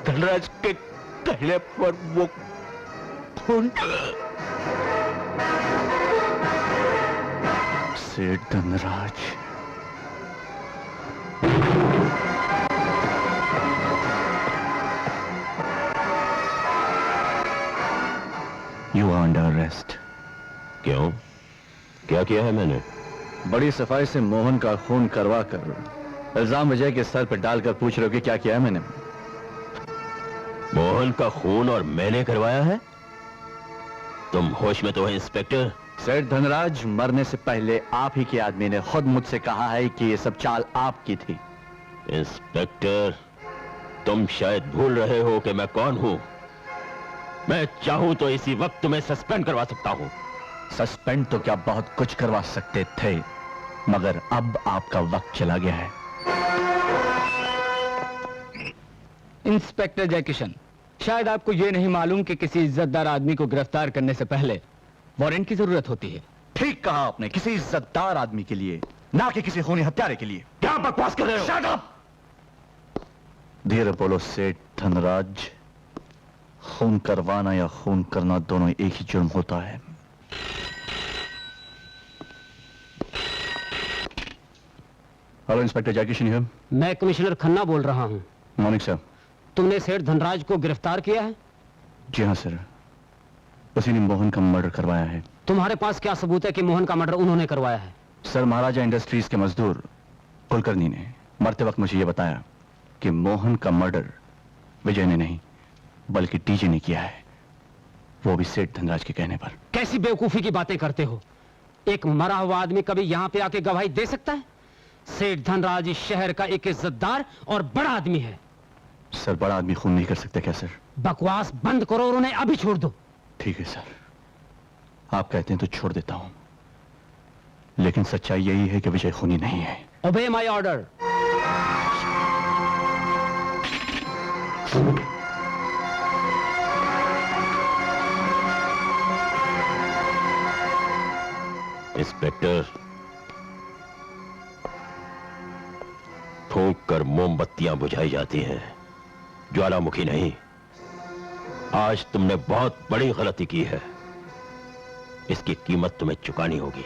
धनराज के कहने पर वो खून। सेठ Dhanraj. You are under arrest. क्यों? क्या किया है मैंने? बड़ी सफाई से मोहन का खून करवा कर इल्जाम विजय के सर पर डालकर पूछ रहे हो कि क्या किया है मैंने? मोहन का खून और मैंने करवाया है? तुम होश में तो है इंस्पेक्टर? सेठ धनराज, मरने से पहले आप ही के आदमी ने खुद मुझसे कहा है कि ये सब चाल आपकी थी। इंस्पेक्टर, तुम शायद भूल रहे हो कि मैं कौन हूं। मैं चाहूं तो इसी वक्त तुम्हें सस्पेंड करवा सकता हूं। सस्पेंड तो क्या बहुत कुछ करवा सकते थे, मगर अब आपका वक्त चला गया है। इंस्पेक्टर जयकिशन, शायद आपको यह नहीं मालूम कि किसी इज्जतदार आदमी को गिरफ्तार करने से पहले वारंट की जरूरत होती है। ठीक कहा आपने, किसी इज्जतदार आदमी के लिए, ना कि किसी खूनी हत्यारे के लिए। क्या बकवास कर रहे हो? Shut up! धीरे बोलो सेठ धनराज, खून करवाना या खून करना दोनों एक ही जुर्म होता है। Hello inspector Jaikishan here. मैं कमिश्नर खन्ना बोल रहा हूं। Morning sir. तुमने सेठ धनराज को गिरफ्तार किया है? जी हाँ सर, उसी ने मोहन का मर्डर करवाया है। तुम्हारे पास क्या सबूत है कि मोहन का मर्डर उन्होंने करवाया है? सर, महाराजा इंडस्ट्रीज के मजदूर कुलकर्णी ने मरते वक्त मुझे यह बताया कि मोहन का मर्डर विजय ने नहीं बल्कि डीजे ने किया है, वो भी सेठ धनराज के कहने पर। कैसी बेवकूफी की बातें करते हो? एक मरा हुआ आदमी कभी यहाँ पे आके गवाही दे सकता है? सेठ धनराज इस शहर का एक इज्जतदार और बड़ा आदमी है। सर, बड़ा आदमी खून नहीं कर सकता क्या सर? बकवास बंद करो और उन्हें अभी छोड़ दो। ठीक है सर, आप कहते हैं तो छोड़ देता हूं, लेकिन सच्चाई यही है कि विजय खूनी नहीं है। ओबे माय ऑर्डर। इंस्पेक्टर, फूंक कर मोमबत्तियां बुझाई जाती हैं, ज्वालामुखी नहीं। आज तुमने बहुत बड़ी गलती की है, इसकी कीमत तुम्हें चुकानी होगी।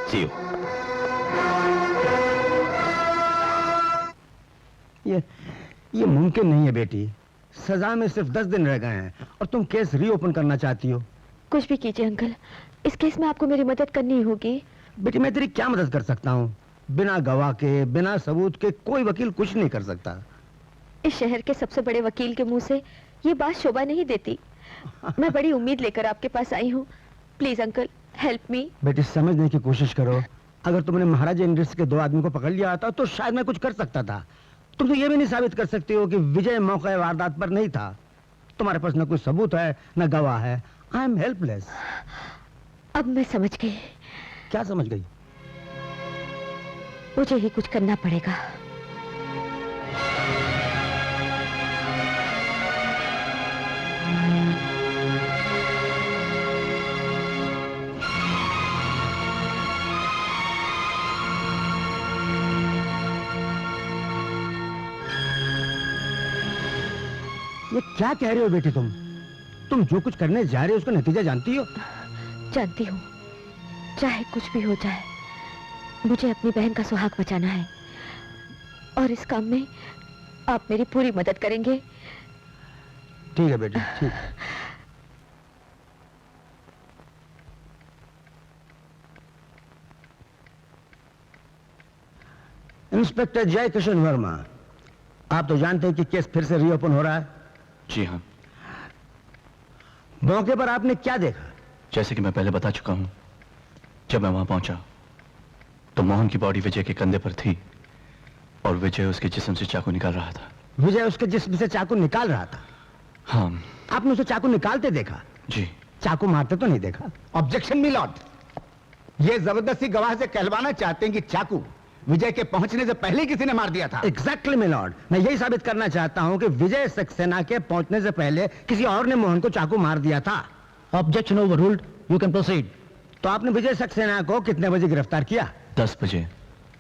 See you. ये मुमकिन नहीं है बेटी। सजा में सिर्फ 10 दिन रह गए हैं और तुम केस रीओपन करना चाहती हो। कुछ भी कीजिए अंकल, इस केस में आपको मेरी मदद करनी होगी। बेटी, मैं तेरी क्या मदद कर सकता हूँ? बिना गवाह के, बिना सबूत के कोई वकील कुछ नहीं कर सकता। इस शहर के सबसे बड़े वकील के मुंह से ये बात शोभा नहीं देती। मैं बड़ी उम्मीद लेकर आपके पास आई हूँ। Please uncle help me. बेटी समझने की कोशिश करो। अगर तुमने महाराजा इंडस्ट्री के 2 आदमी को पकड़ लिया था तो शायद मैं कुछ कर सकता था। तुम तो ये भी नहीं साबित कर सकती हो कि विजय मौके वारदात पर नहीं था। तुम्हारे पास न कोई सबूत है न गवाह है। I am helpless. अब मैं समझ गई। क्या समझ गई? मुझे ही कुछ करना पड़ेगा। ये क्या कह रहे हो बेटी तुम जो कुछ करने जा रहे हो उसका नतीजा जानती हो? जानती हूँ। चाहे कुछ भी हो जाए मुझे अपनी बहन का सुहाग बचाना है और इस काम में आप मेरी पूरी मदद करेंगे। ठीक है बेटी, ठीक। इंस्पेक्टर जय किशन वर्मा, आप तो जानते हैं कि केस फिर से रीओपन हो रहा है। जी हाँ। मौके पर आपने क्या देखा? जैसे कि मैं पहले बता चुका हूं, जब मैं वहां पहुंचा तो मोहन की बॉडी विजय के कंधे पर थी और विजय उसके जिस्म से चाकू निकाल रहा था। विजय उसके जिस्म से चाकू निकाल रहा था? हाँ। आपने उसे चाकू निकालते देखा? जी। चाकू मारते तो नहीं देखा। ऑब्जेक्शन मिलॉर्ड, ये जबरदस्ती गवाह से कहलवाना चाहते हैं कि चाकू विजय के पहुंचने से पहले किसी ने मार दिया था। एग्जैक्टली मिलॉर्ड, मैं यही साबित करना चाहता हूं कि विजय सक्सेना के पहुंचने से पहले किसी और ने मोहन को चाकू मार दिया था। Objection overruled, you can proceed. तो आपने विजय सक्सेना को कितने बजे गिरफ्तार किया? 10 बजे।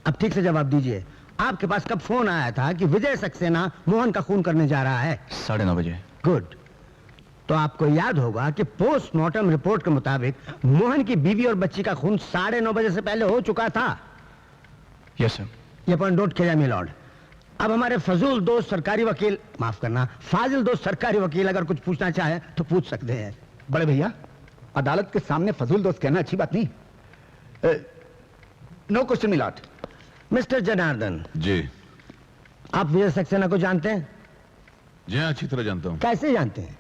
अब ठीक से जवाब दीजिए, आपके पास कब फोन आया था कि विजय सक्सेना मोहन का खून करने जा रहा है? 9:30 बजे। गुड। तो आपको याद होगा कि पोस्टमार्टम रिपोर्ट के मुताबिक मोहन की बीवी और बच्ची का खून 9:30 बजे से पहले हो चुका था। Yes sir. ये पॉइंट नोट किया मिलॉर्ड। अब हमारे फजूल दोस्त सरकारी वकील, माफ करना, फाजिल दोस्त सरकारी वकील अगर कुछ पूछना चाहे तो पूछ सकते हैं। बड़े भैया, अदालत के सामने फजूल दोस्त कहना अच्छी बात नहीं। No question milord. Mister Janardan ji. आप विजय सक्सेना को जानते हैं? जी हाँ, अच्छी तरह जानता हूँ। कैसे जानते हैं?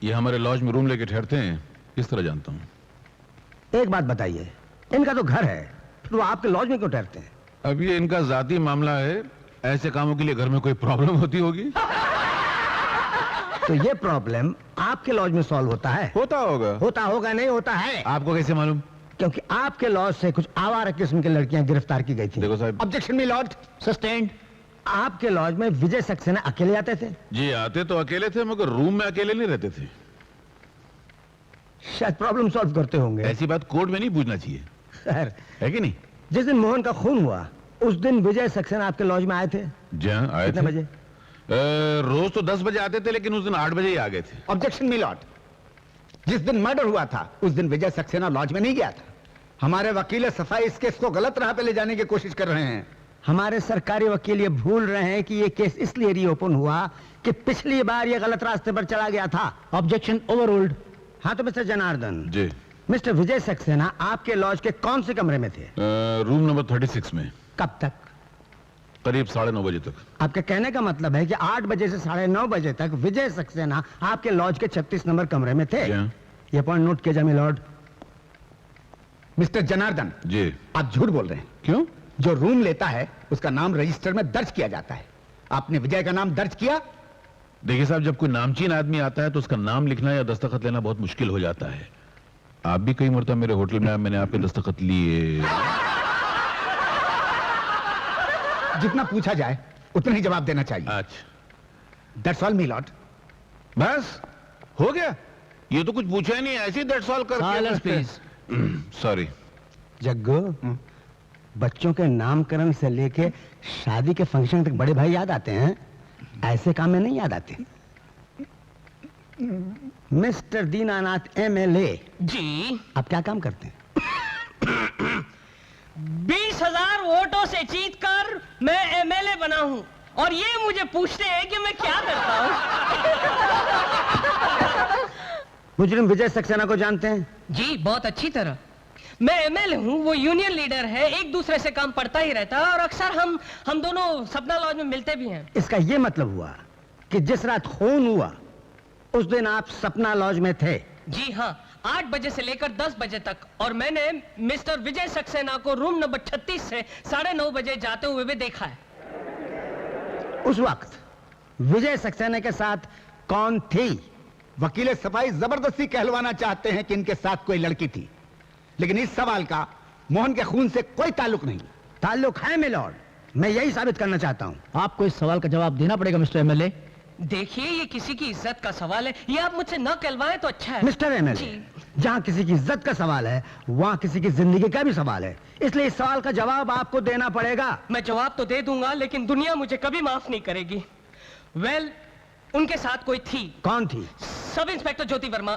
ये हमारे लॉज में रूम लेके ठहरते हैं, इस तरह जानता हूँ। एक बात बताइए, इनका तो घर है, फिर वो आपके लॉज में क्यों ठहरते हैं? अब ये इनका जाती मामला है, ऐसे कामों के लिए घर में कोई प्रॉब्लम होती होगी। तो ये प्रॉब्लम आपके लॉज में सॉल्व होता है? होता होगा। होता होगा नहीं होता है। आपको कैसे मालूम? क्योंकि आपके लॉज से कुछ आवारा किस्म की लड़कियां गिरफ्तार की गई थी। देखो साहब। Objection milord. सस्टेन्ड। आपके लॉज में विजय सक्सेना अकेले आते थे? जी आते तो अकेले थे, मगर रूम में अकेले नहीं रहते थे। शायद प्रॉब्लम सॉल्व करते होंगे। ऐसी बात कोर्ट में नहीं पूछना चाहिए। खैर, है कि नहीं? जिस दिन मोहन का खून हुआ उस दिन विजय सक्सेना आपके लॉज में आए थे? जी हाँ, आए थे। कितने बजे? रोज तो 10 बजे आते थे, लेकिन उस दिन 8 बजे ही आ गए थे। ऑब्जेक्शन मिलॉर्ड, जिस दिन मर्डर हुआ था उस दिन विजय सक्सेना लॉज में नहीं गया था। हमारे वकील सफाई इस केस को गलत राह पे ले जाने की कोशिश कर रहे हैं। हमारे सरकारी वकील ये भूल रहे हैं कि ये केस इसलिए रीओपन हुआ कि पिछली बार ये गलत रास्ते पर चला गया था। Objection overruled. हाँ तो मिस्टर जनार्दन जी। मिस्टर विजय सक्सेना आपके लॉज के कौन से कमरे में थे? रूम नंबर 36 में। कब तक? करीब 9:30 बजे तक। आपके कहने का मतलब है कि 8 बजे से 9:30 बजे तक विजय सक्सेना आपके लॉज के 36 नंबर कमरे में थे। ये पॉइंट नोट किया जाए मिलॉर्ड। मिस्टर जनार्दन जी, आप झूठ बोल रहे हैं। क्यों? जो रूम लेता है उसका नाम रजिस्टर में दर्ज किया जाता है। आपने विजय का नाम दर्ज किया? देखिए साहब, जब कोई नामचीन आदमी आता है तो उसका नाम लिखना या दस्तखत लेना बहुत मुश्किल हो जाता है। आप भी कई मरतबा मेरे होटल में मैंने आपके दस्तखत लिए। जितना पूछा जाए उतना ही जवाब देना चाहिए। अच्छा, दैट्स ऑल मिलॉर्ड। बस हो गया? ये तो कुछ पूछा ही नहीं, ऐसे ही that's all silence please. Sorry. Jaggu, बच्चों के नामकरण से लेके शादी के फंक्शन तक बड़े भाई याद आते हैं, ऐसे काम में नहीं याद आते। मिस्टर दीनानाथ एमएलए जी, आप क्या काम करते हैं? 20,000 वोटों से जीतकर मैं एमएलए बना हूं और ये मुझे पूछते हैं कि मैं क्या करता हूं। मुजरिम विजय सक्सेना को जानते हैं? जी, बहुत अच्छी तरह। मैं एमएलए हूँ, वो यूनियन लीडर है, एक दूसरे से काम पड़ता ही रहता है और अक्सर हम दोनों सपना लॉज में मिलते भी हैं। इसका ये मतलब हुआ कि जिस रात खून हुआ उस दिन आप सपना लॉज में थे? जी हाँ, 8 बजे से लेकर 10 बजे तक, और मैंने मिस्टर विजय सक्सेना को रूम नंबर 36 से 9:30 बजे जाते हुए भी देखा है। उस वक्त विजय सक्सेना के साथ कौन थी? वकील सफाई जबरदस्ती कहलवाना चाहते हैं कि इनके साथ कोई लड़की थी, लेकिन इस सवाल का मोहन के खून से कोई ताल्लुक नहीं। ताल्लुक है मिलॉर्ड, मैं यही साबित करना चाहता हूं। आपको इस सवाल का जवाब देना पड़ेगा मिस्टर एमएलए। देखिए, ये किसी की इज्जत का सवाल है, ये आप मुझसे न कहलवाएं तो अच्छा है। मिस्टर एमएलए, जहां किसी की इज्जत का सवाल है वहां किसी की जिंदगी का भी सवाल है, इसलिए इस सवाल का जवाब आपको देना पड़ेगा। मैं जवाब तो दे दूंगा, लेकिन दुनिया मुझे कभी माफ नहीं करेगी। वेल, उनके साथ कोई थी। कौन थी? सब इंस्पेक्टर ज्योति वर्मा।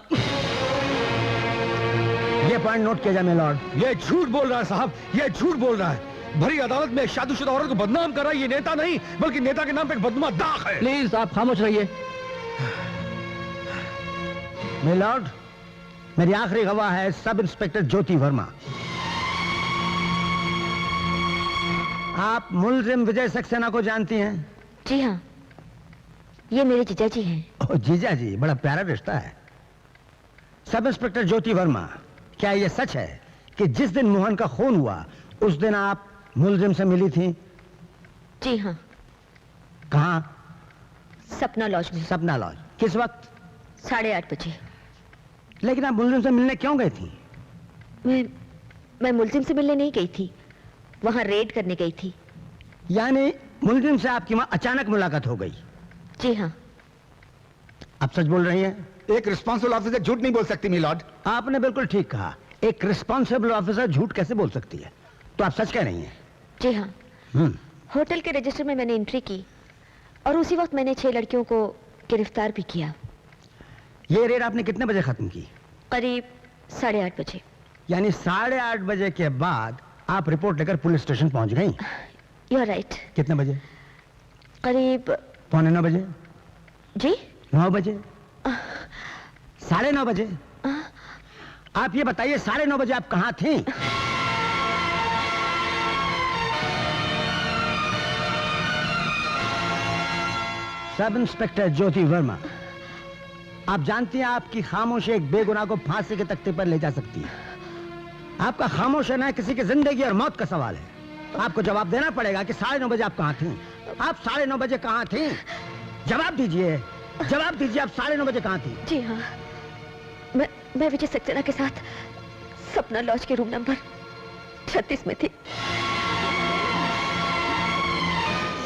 ये पॉइंट नोट किया जाए मिलॉर्ड। ये झूठ बोल रहा है साहब, ये झूठ बोल रहा है। भरी अदालत में शादीशुदा औरत को बदनाम कर रहा है। ये नेता नहीं बल्कि नेता के नाम पे एक बदनुमा दाग है। प्लीज आप खामोश रहिए। मिलॉर्ड, मेरी आखिरी गवाह है सब इंस्पेक्टर ज्योति वर्मा। आप मुलजिम विजय सक्सेना को जानती हैं? जी हाँ, ये मेरे जीजा जी हैं। ओ जीजा जी, बड़ा प्यारा रिश्ता है। सब इंस्पेक्टर ज्योति वर्मा, क्या यह सच है कि जिस दिन मोहन का खून हुआ उस दिन आप मुलजिम से मिली थी? जी हाँ। कहाँ? सपना लॉज में। सपना लॉज। किस वक्त? 8:30 बजे। लेकिन आप मुलजिम से मिलने क्यों गई थी? मैं मुलजिम से मिलने नहीं गई थी, वहां रेड करने गई थी। यानी मुलजिम से आपकी वहां अचानक मुलाकात हो गई? जी हाँ। आप सच बोल रही हैं? एक रिस्पॉन्सिबल ऑफिसर झूठ नहीं बोल सकती मिलॉर्ड। आपने बिल्कुल ठीक कहा, एक रिस्पॉन्सिबल ऑफिसर झूठ कैसे बोल सकती है? तो आप सच कह रही हैं? जी हाँ। होटल के रजिस्टर में मैंने एंट्री की और उसी वक्त मैंने 6 लड़कियों को गिरफ्तार भी किया। ये रेड आपने कितने बजे खत्म की? करीब 8:30 बजे। यानी 8:30 बजे के बाद आप रिपोर्ट लेकर पुलिस स्टेशन पहुंच गई? You are right. कितने बजे? करीब 8:45 बजे। जी? 9 बजे? 9:30 बजे? आप ये बताइए 9:30 बजे आप कहां थी? सब इंस्पेक्टर ज्योति वर्मा, आप जानती हैं आपकी खामोशी एक बेगुनाह को फांसी के तख्ते पर ले जा सकती है। आपका खामोश रहना किसी की जिंदगी और मौत का सवाल है। आपको जवाब देना पड़ेगा कि 9:30 बजे आप कहां थी? आप 9:30 बजे कहां थी? जवाब दीजिए, जवाब दीजिए, आप 9:30 बजे कहां थी? जी हाँ, मैं विजय सक्सेना के साथ सपना लॉज के रूम नंबर 36 में थी।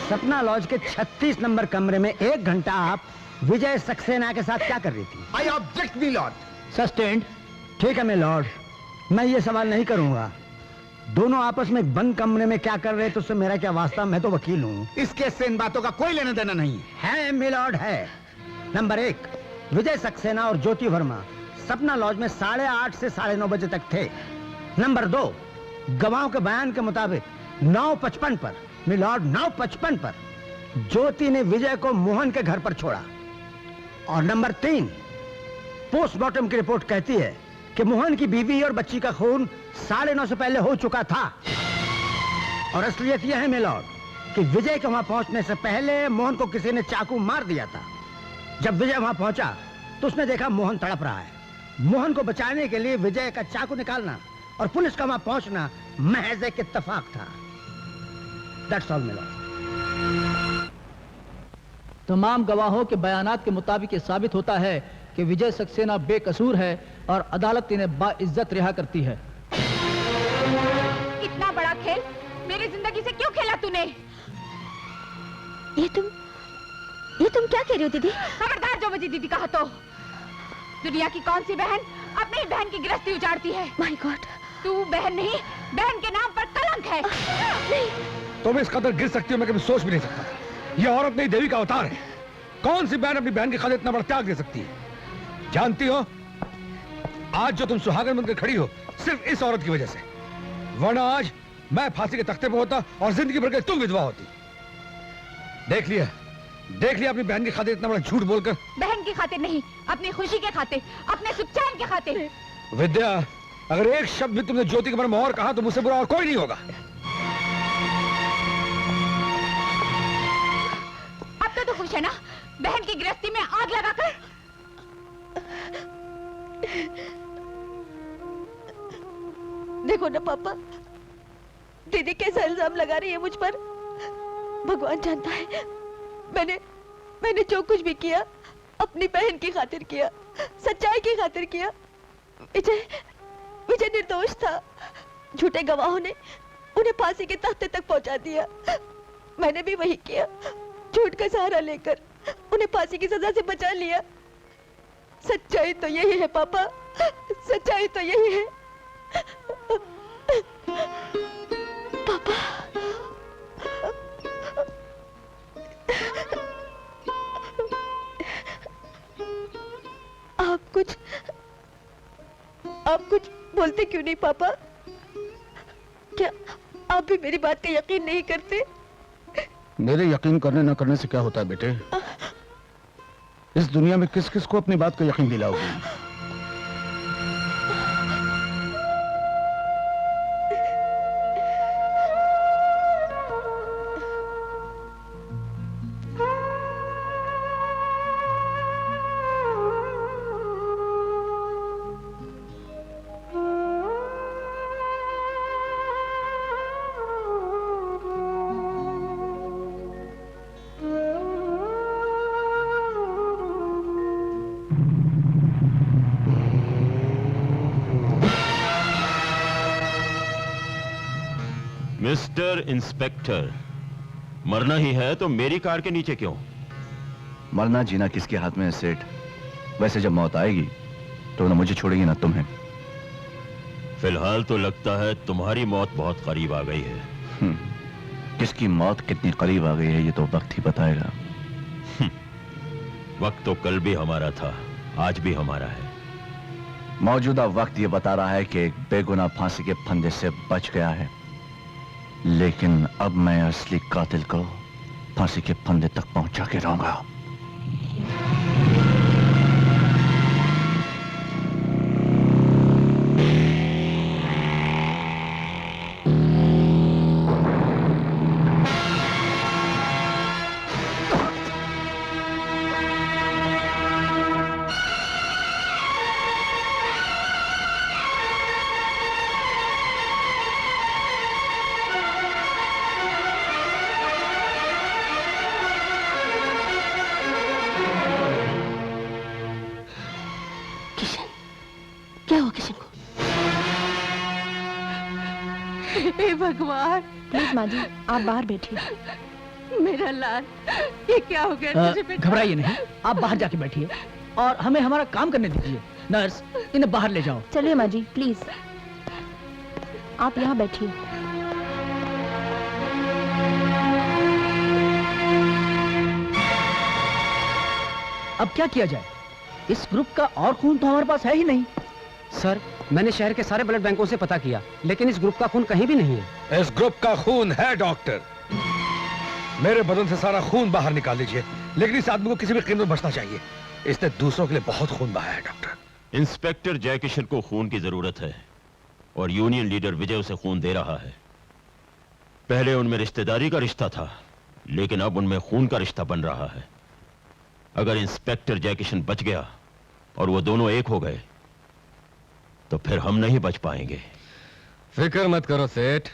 सपना लॉज के 36 नंबर कमरे में 1 घंटा आप विजय सक्सेना के साथ क्या कर रही थी? I object me Lord. Sustained. ठीक है मैं लॉर्ड, मैं ये सवाल नहीं करूंगा। दोनों आपस में एक बंद कमरे में क्या कर रहे थे उससे मेरा क्या वास्ता? मैं तो वकील हूं। इस केस से इन बातों का कोई लेना देना नहीं है मिलॉर्ड, है। नंबर 1, विजय सक्सेना और ज्योति वर्मा सपना लॉज में 8:30 से 9:30 बजे तक थे। नंबर 2, गवाहों के बयान के मुताबिक 9:55 पर, मिलॉर्ड 9:55 पर ज्योति ने विजय को मोहन के घर पर छोड़ा। और नंबर 3, पोस्टमार्टम की रिपोर्ट कहती है कि मोहन की बीवी और बच्ची का खून 9:30 से पहले हो चुका था। और असलियत यह है मिलॉर्ड कि विजय के वहां पहुंचने से पहले मोहन को किसी ने चाकू मार दिया था। जब विजय वहां पहुंचा तो उसने देखा मोहन तड़प रहा है। मोहन को बचाने के लिए विजय का चाकू निकालना और पुलिस का वहां पहुंचना महज एक इत्तेफाक था। That's all, milord. तमाम गवाहों के बयानात के मुताबिक ये साबित होता है कि विजय सक्सेना बेकसूर है और अदालत इन्हें बाइज्जत रिहा करती है। इतना बड़ा खेल मेरी जिंदगी से क्यों खेला तूने? ये तुम क्या कह रही हो दीदी? खबरदार जो मुझे दीदी कहा तो। दुनिया की कौन सी बहन अपनी बहन की गिरफ्ती उजाड़ती है? माय गॉड, तू बहन नहीं, बहन के नाम पर कलंक है। नहीं, तुम इस कदर गिर सकती हो मैं कभी सोच भी नहीं सकता। ये औरत नहीं देवी का अवतार है। कौन सी बहन अपनी बहन की खातिर इतना बड़ा त्याग दे सकती है? जानती हो, आज जो तुम सुहागन बनकर खड़ी हो सिर्फ इस औरत की वजह से, वरना आज मैं फांसी के तख्ते पर होता और जिंदगी भर के तुम विधवा होती। देख लिया अपनी बहन की खातिर इतना बड़ा झूठ बोलकर। बहन की खातिर नहीं, अपनी खुशी के खातिर, अपने सुख चैन के खातिर। विद्या, अगर एक शब्द भी तुमने ज्योति के बारे में और कहा तो मुझसे बुरा और कोई नहीं होगा। अब तो खुश है ना बहन की गृहस्थी में आग लगाकर? देखो ना पापा, दीदी कैसा इल्जाम लगा रही है मुझ पर। भगवान जानता है मैंने जो कुछ भी किया अपनी बहन की खातिर किया, सच्चाई की खातिर किया। विजय निर्दोष था। झूठे गवाहों ने उन्हें फांसी के तख्ते तक पहुंचा दिया। मैंने भी वही किया, झूठ का सहारा लेकर उन्हें फांसी की सजा से बचा लिया। सच्चाई तो यही है पापा, सच्चाई तो यही है। पापा, आप कुछ बोलते क्यों नहीं पापा? क्या आप भी मेरी बात का यकीन नहीं करते? मेरे यकीन करने न करने से क्या होता है बेटे? इस दुनिया में किस किस को अपनी बात का यकीन दिलाओगी? मिस्टर इंस्पेक्टर, मरना ही है तो मेरी कार के नीचे क्यों? मरना जीना किसके हाथ में है सेठ? वैसे जब मौत आएगी तो ना मुझे छोड़ेगी ना तुम्हें। फिलहाल तो लगता है तुम्हारी मौत बहुत करीब आ गई है। किसकी मौत कितनी करीब आ गई है ये तो वक्त ही बताएगा। वक्त तो कल भी हमारा था, आज भी हमारा है। मौजूदा वक्त ये बता रहा है कि एक बेगुनाह फांसी के फंदे से बच गया है, लेकिन अब मैं असली कातिल को फांसी के फंदे तक पहुंचा के रहूंगा। भगवान, प्लीज माँ जी आप बाहर बैठिए। मेरा लाल, ये क्या हो गया तुझे बेटा? घबराइए नहीं, आप बाहर जाके बैठिए और हमें हमारा काम करने दीजिए। नर्स, इन्हें बाहर ले जाओ। चलिए माँ जी प्लीज, आप यहाँ बैठिए। अब क्या किया जाए? इस ग्रुप का और खून तो हमारे पास है ही नहीं। सर, मैंने शहर के सारे ब्लड बैंकों से पता किया, लेकिन इस ग्रुप का खून कहीं भी नहीं है। इस ग्रुप का खून है डॉक्टर। मेरे बदन से सारा खून बाहर निकाल लीजिए, लेकिन इस आदमी को किसी भी कीमत बचना चाहिए। इसने दूसरों के लिए बहुत खून बहाया है डॉक्टर। इंस्पेक्टर जयकिशन को खून की जरूरत है और यूनियन लीडर विजय उसे खून दे रहा है। पहले उनमें रिश्तेदारी का रिश्ता था, लेकिन अब उनमें खून का रिश्ता बन रहा है। अगर इंस्पेक्टर जयकिशन बच गया और वो दोनों एक हो गए तो फिर हम नहीं बच पाएंगे। फिक्र मत करो सेठ,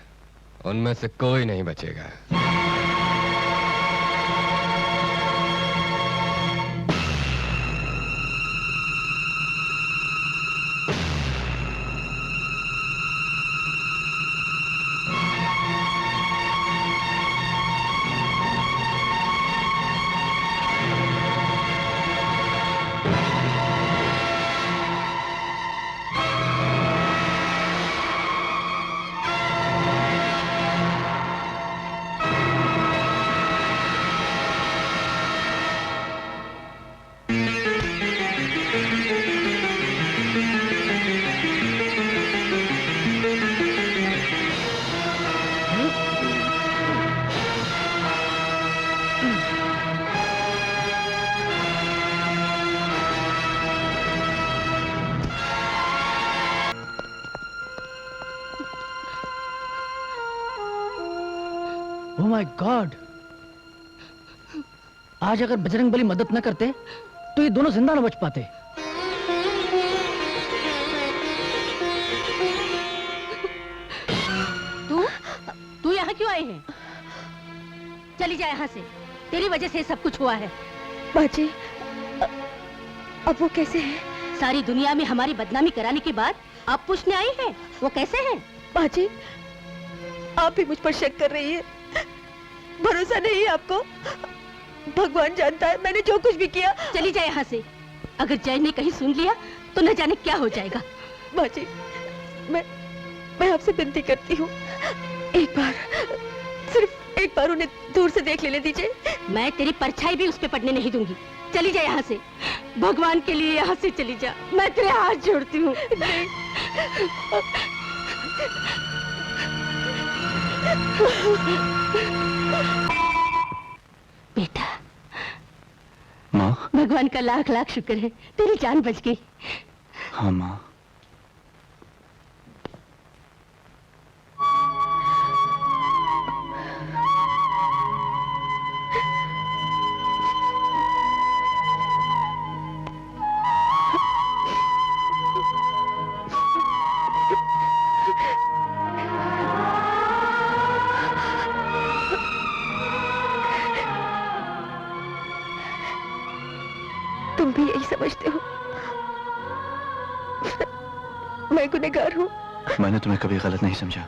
उनमें से कोई नहीं बचेगा। ओह माय गॉड, आज अगर बजरंगबली मदद न करते तो ये दोनों जिंदा न बच पाते। तू यहाँ क्यों आई है? चली जा यहाँ से, तेरी वजह से सब कुछ हुआ है। बाजी, अब वो कैसे है? सारी दुनिया में हमारी बदनामी कराने के बाद अब पूछने आई है वो कैसे है? बाजी, आप भी मुझ पर शक कर रही है? भरोसा नहीं है आपको? भगवान जानता है मैंने जो कुछ भी किया। चली जाए यहाँ से, अगर जय ने कहीं सुन लिया तो न जाने क्या हो जाएगा। बाजी, मैं आपसे विनती करती हूँ, एक बार, सिर्फ एक बार उन्हें दूर से देख लेने दीजिए। मैं तेरी परछाई भी उस पे पड़ने नहीं दूंगी। चली जा यहाँ से, भगवान के लिए यहाँ से चली जा, मैं तेरे हाथ जोड़ती हूँ। बेटा, माँ, भगवान का लाख लाख शुक्र है तेरी जान बच गई। हाँ माँ। तुम भी यही समझते हो? मैं गुनहगार हूँ? मैंने तुम्हें कभी गलत नहीं समझा।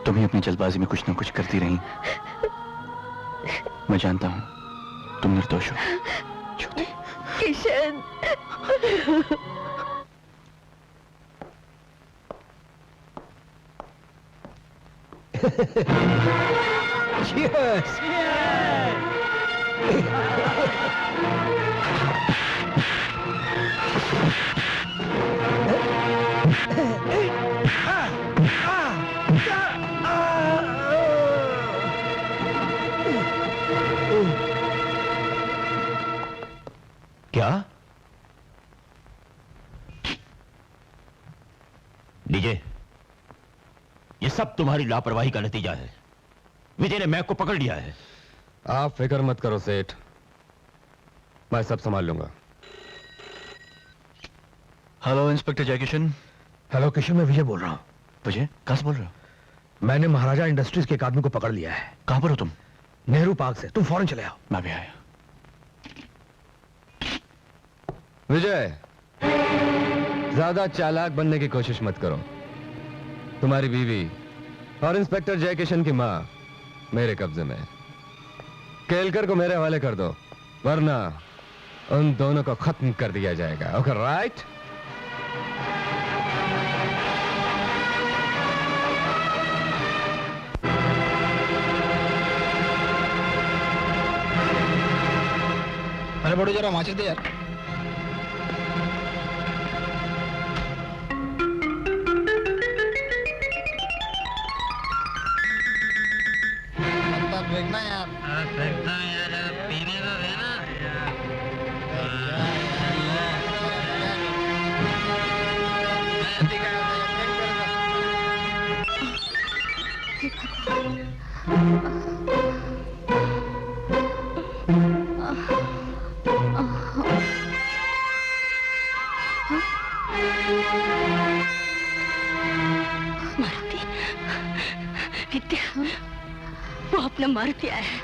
तुम ही अपनी जल्दबाजी में कुछ ना कुछ करती रही। मैं जानता हूँ तुम निर्दोष हो। किशन, Cheers! क्या? डीजे, ये सब तुम्हारी लापरवाही का नतीजा है। विजय ने मैक को पकड़ लिया है। आप फिक्र मत करो सेठ, मैं सब संभाल लूंगा। Hello inspector Jaikishan. Hello Kishan, मैं विजय बोल रहा हूँ। विजय, कहाँ से बोल रहे हो? मैंने महाराजा इंडस्ट्रीज के एक आदमी को पकड़ लिया है। कहाँ पर हो तुम? नेहरू पार्क से। तुम फौरन चले आओ। मैं भी आया। विजय, ज्यादा चालाक बनने की कोशिश मत करो। तुम्हारी बीवी और इंस्पेक्टर जयकिशन की मां मेरे कब्जे में है। केलकर को मेरे हवाले कर दो, वरना उन दोनों को खत्म कर दिया जाएगा। Okay, right? अरे बड़ो, जरा माचिस दे यार। देखना यार, पीने का देना। मारुति, विद्या, वो अपना मारुति आया है।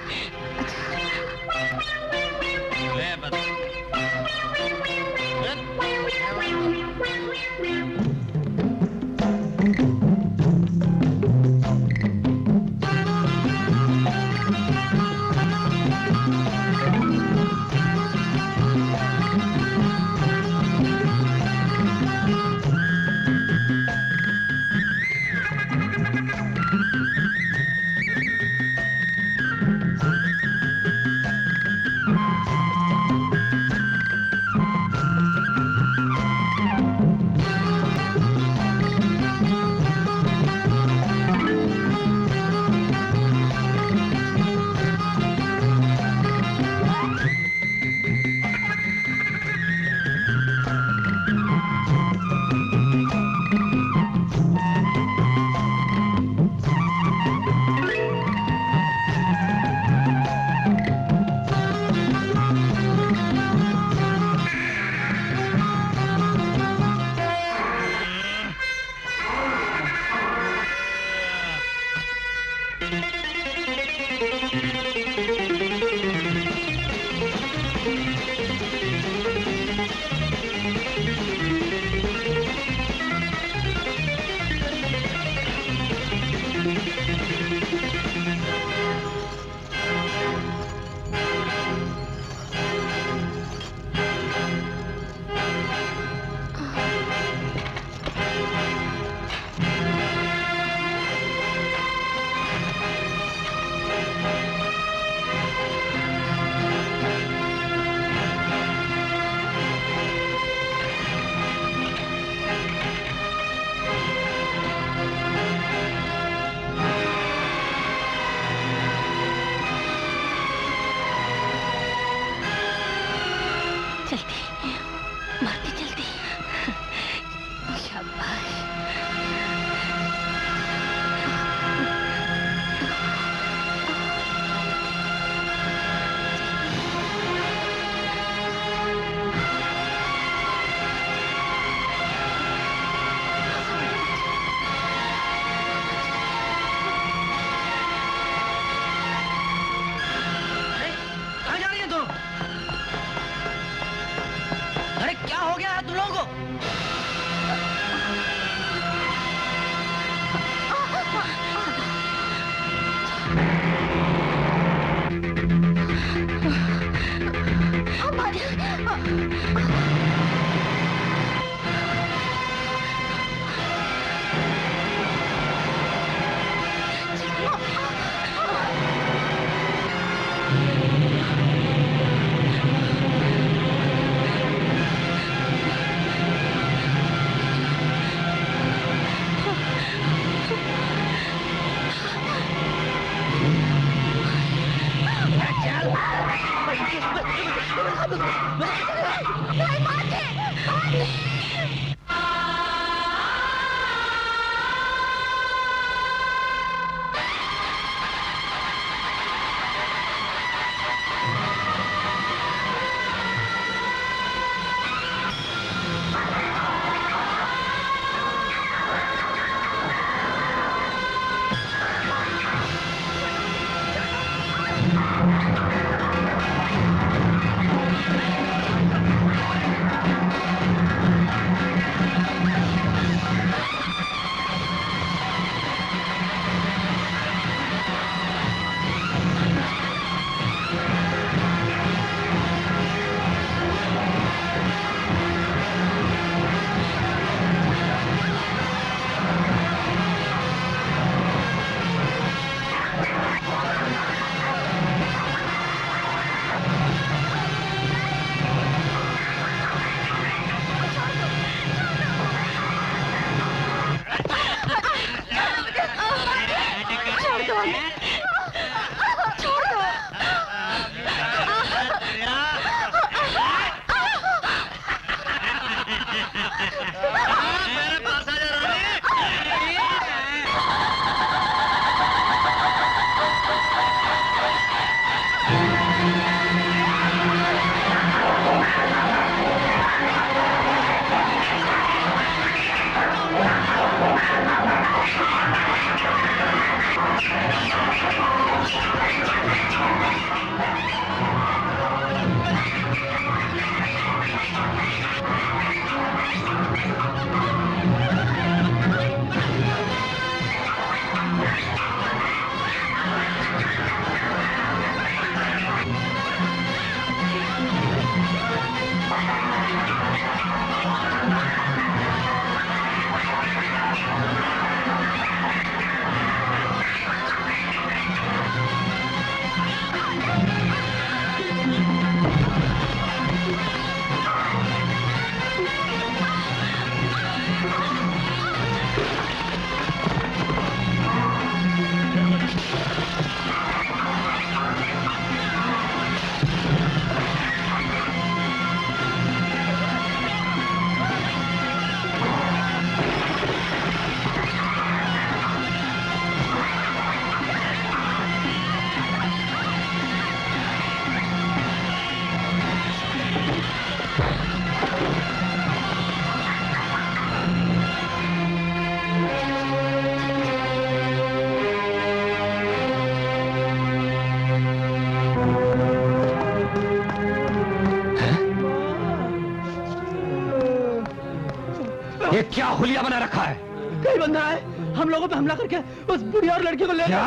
क्या हुलिया बना रखा है? कई बंदा है, हम लोगों पे हमला करके उस बुढ़िया और लड़की को ले क्या?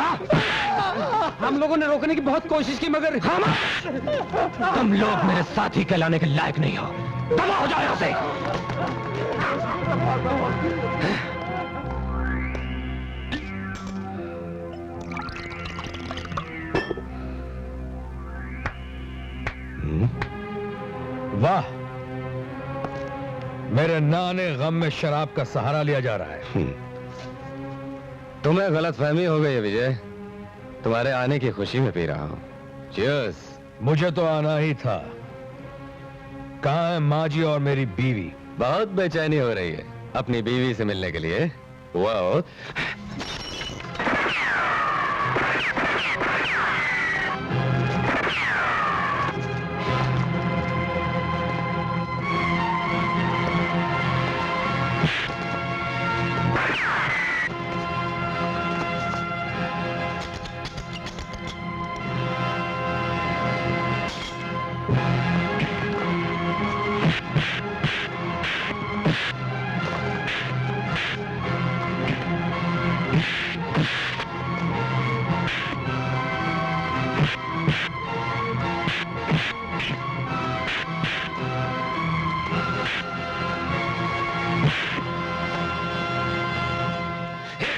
हम लोगों ने रोकने की बहुत कोशिश की मगर तुम लोग मेरे साथी कहलाने के लायक नहीं हो। दबा हो जाओ यहां से। वाह, मेरे नाने गम में शराब का सहारा लिया जा रहा है। तुम्हें गलतफहमी हो गई है विजय। तुम्हारे आने की खुशी में पी रहा हूं। चीयर्स। मुझे तो आना ही था। कहाँ है माँ जी और मेरी बीवी? बहुत बेचैनी हो रही है अपनी बीवी से मिलने के लिए। वाह,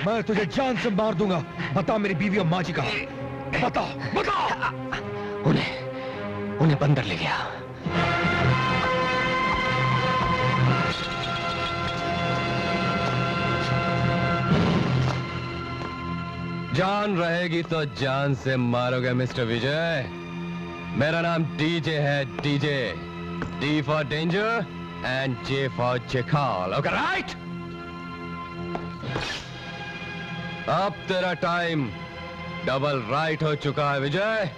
मैं तुझे जान से मार दूंगा। बता मेरी बीवी और माँ जी कहाँ? बता, बता। उन्हें बंदर ले गया। जान रहेगी तो जान से मारोगे मिस्टर विजय। मेरा नाम डीजे है, DJ. D for danger and J for चिकाल। Okay right? अब तेरा टाइम डबल राइट हो चुका है विजय।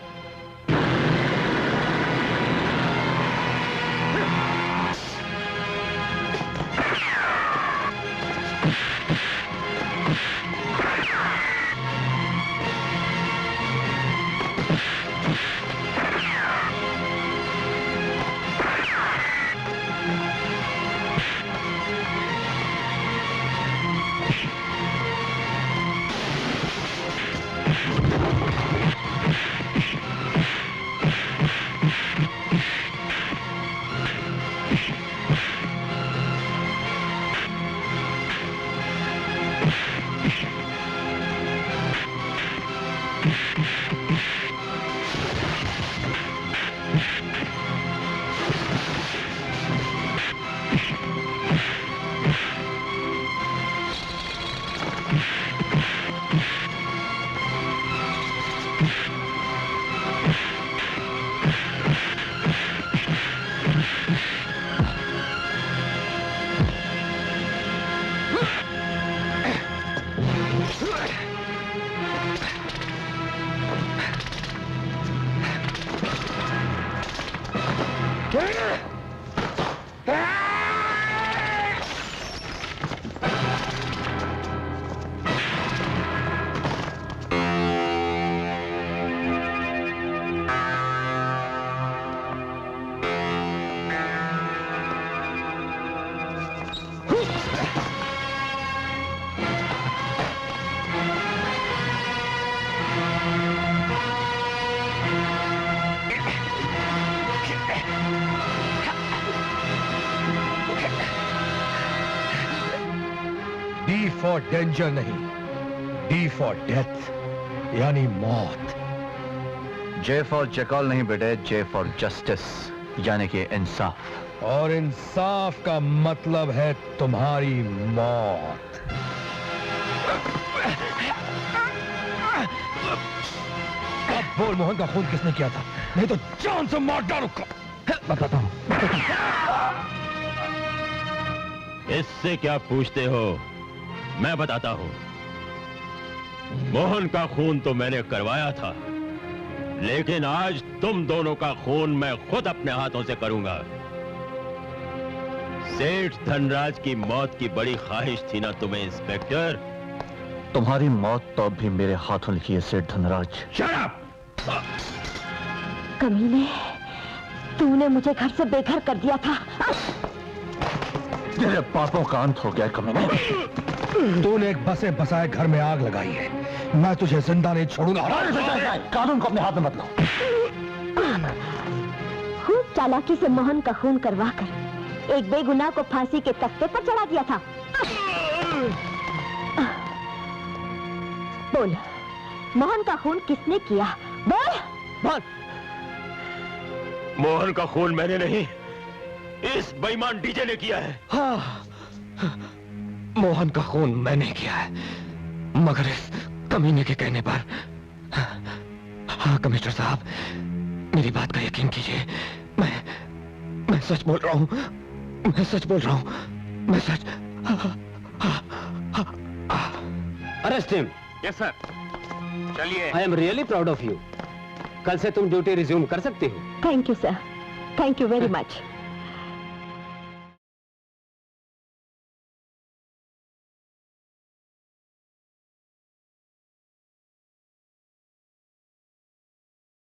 डी फॉर डेंजर नहीं, डी फॉर डेथ, यानी मौत। जे फॉर जैकल नहीं बेटे, जे फॉर जस्टिस, यानी कि इंसाफ। और इंसाफ का मतलब है तुम्हारी मौत। अब बोल, मोहन का खून किसने किया था? नहीं तो जान से मार डालूंगा। बताता हूं। इससे क्या पूछते हो? मैं बताता हूं। मोहन का खून तो मैंने करवाया था, लेकिन आज तुम दोनों का खून मैं खुद अपने हाथों से करूंगा। सेठ धनराज की मौत की बड़ी ख्वाहिश थी ना तुम्हें इंस्पेक्टर? तुम्हारी मौत तो अब भी मेरे हाथों लिखी है सेठ धनराज। Shut up! कमीने, तूने मुझे घर से बेघर कर दिया था। तेरे पापों का अंत हो गया कमीने। तूने एक बसे बसाए घर में आग लगाई है, मैं तुझे जिंदा नहीं छोड़ूंगा। कानून को अपने हाथ में मत लो। खूब चालाकी से मोहन का खून करवाकर एक बेगुनाह को फांसी के तख्ते पर चढ़ा दिया था। बोल, मोहन का खून किसने किया? बोल। बोल। मोहन का खून मैंने नहीं, इस बेईमान डीजे ने किया है। हाँ, मोहन का खून मैंने किया है, मगर इस कमीने के कहने पर। हाँ कमिश्नर साहब, मेरी बात का यकीन कीजिए, मैं सच बोल रहा हूँ, मैं सच बोल रहा हूँ, मैं सच। Arrest him. Yes sir. चलिए। I am really proud of you. कल से तुम ड्यूटी रिज्यूम कर सकते हो। Thank you sir, thank you very much.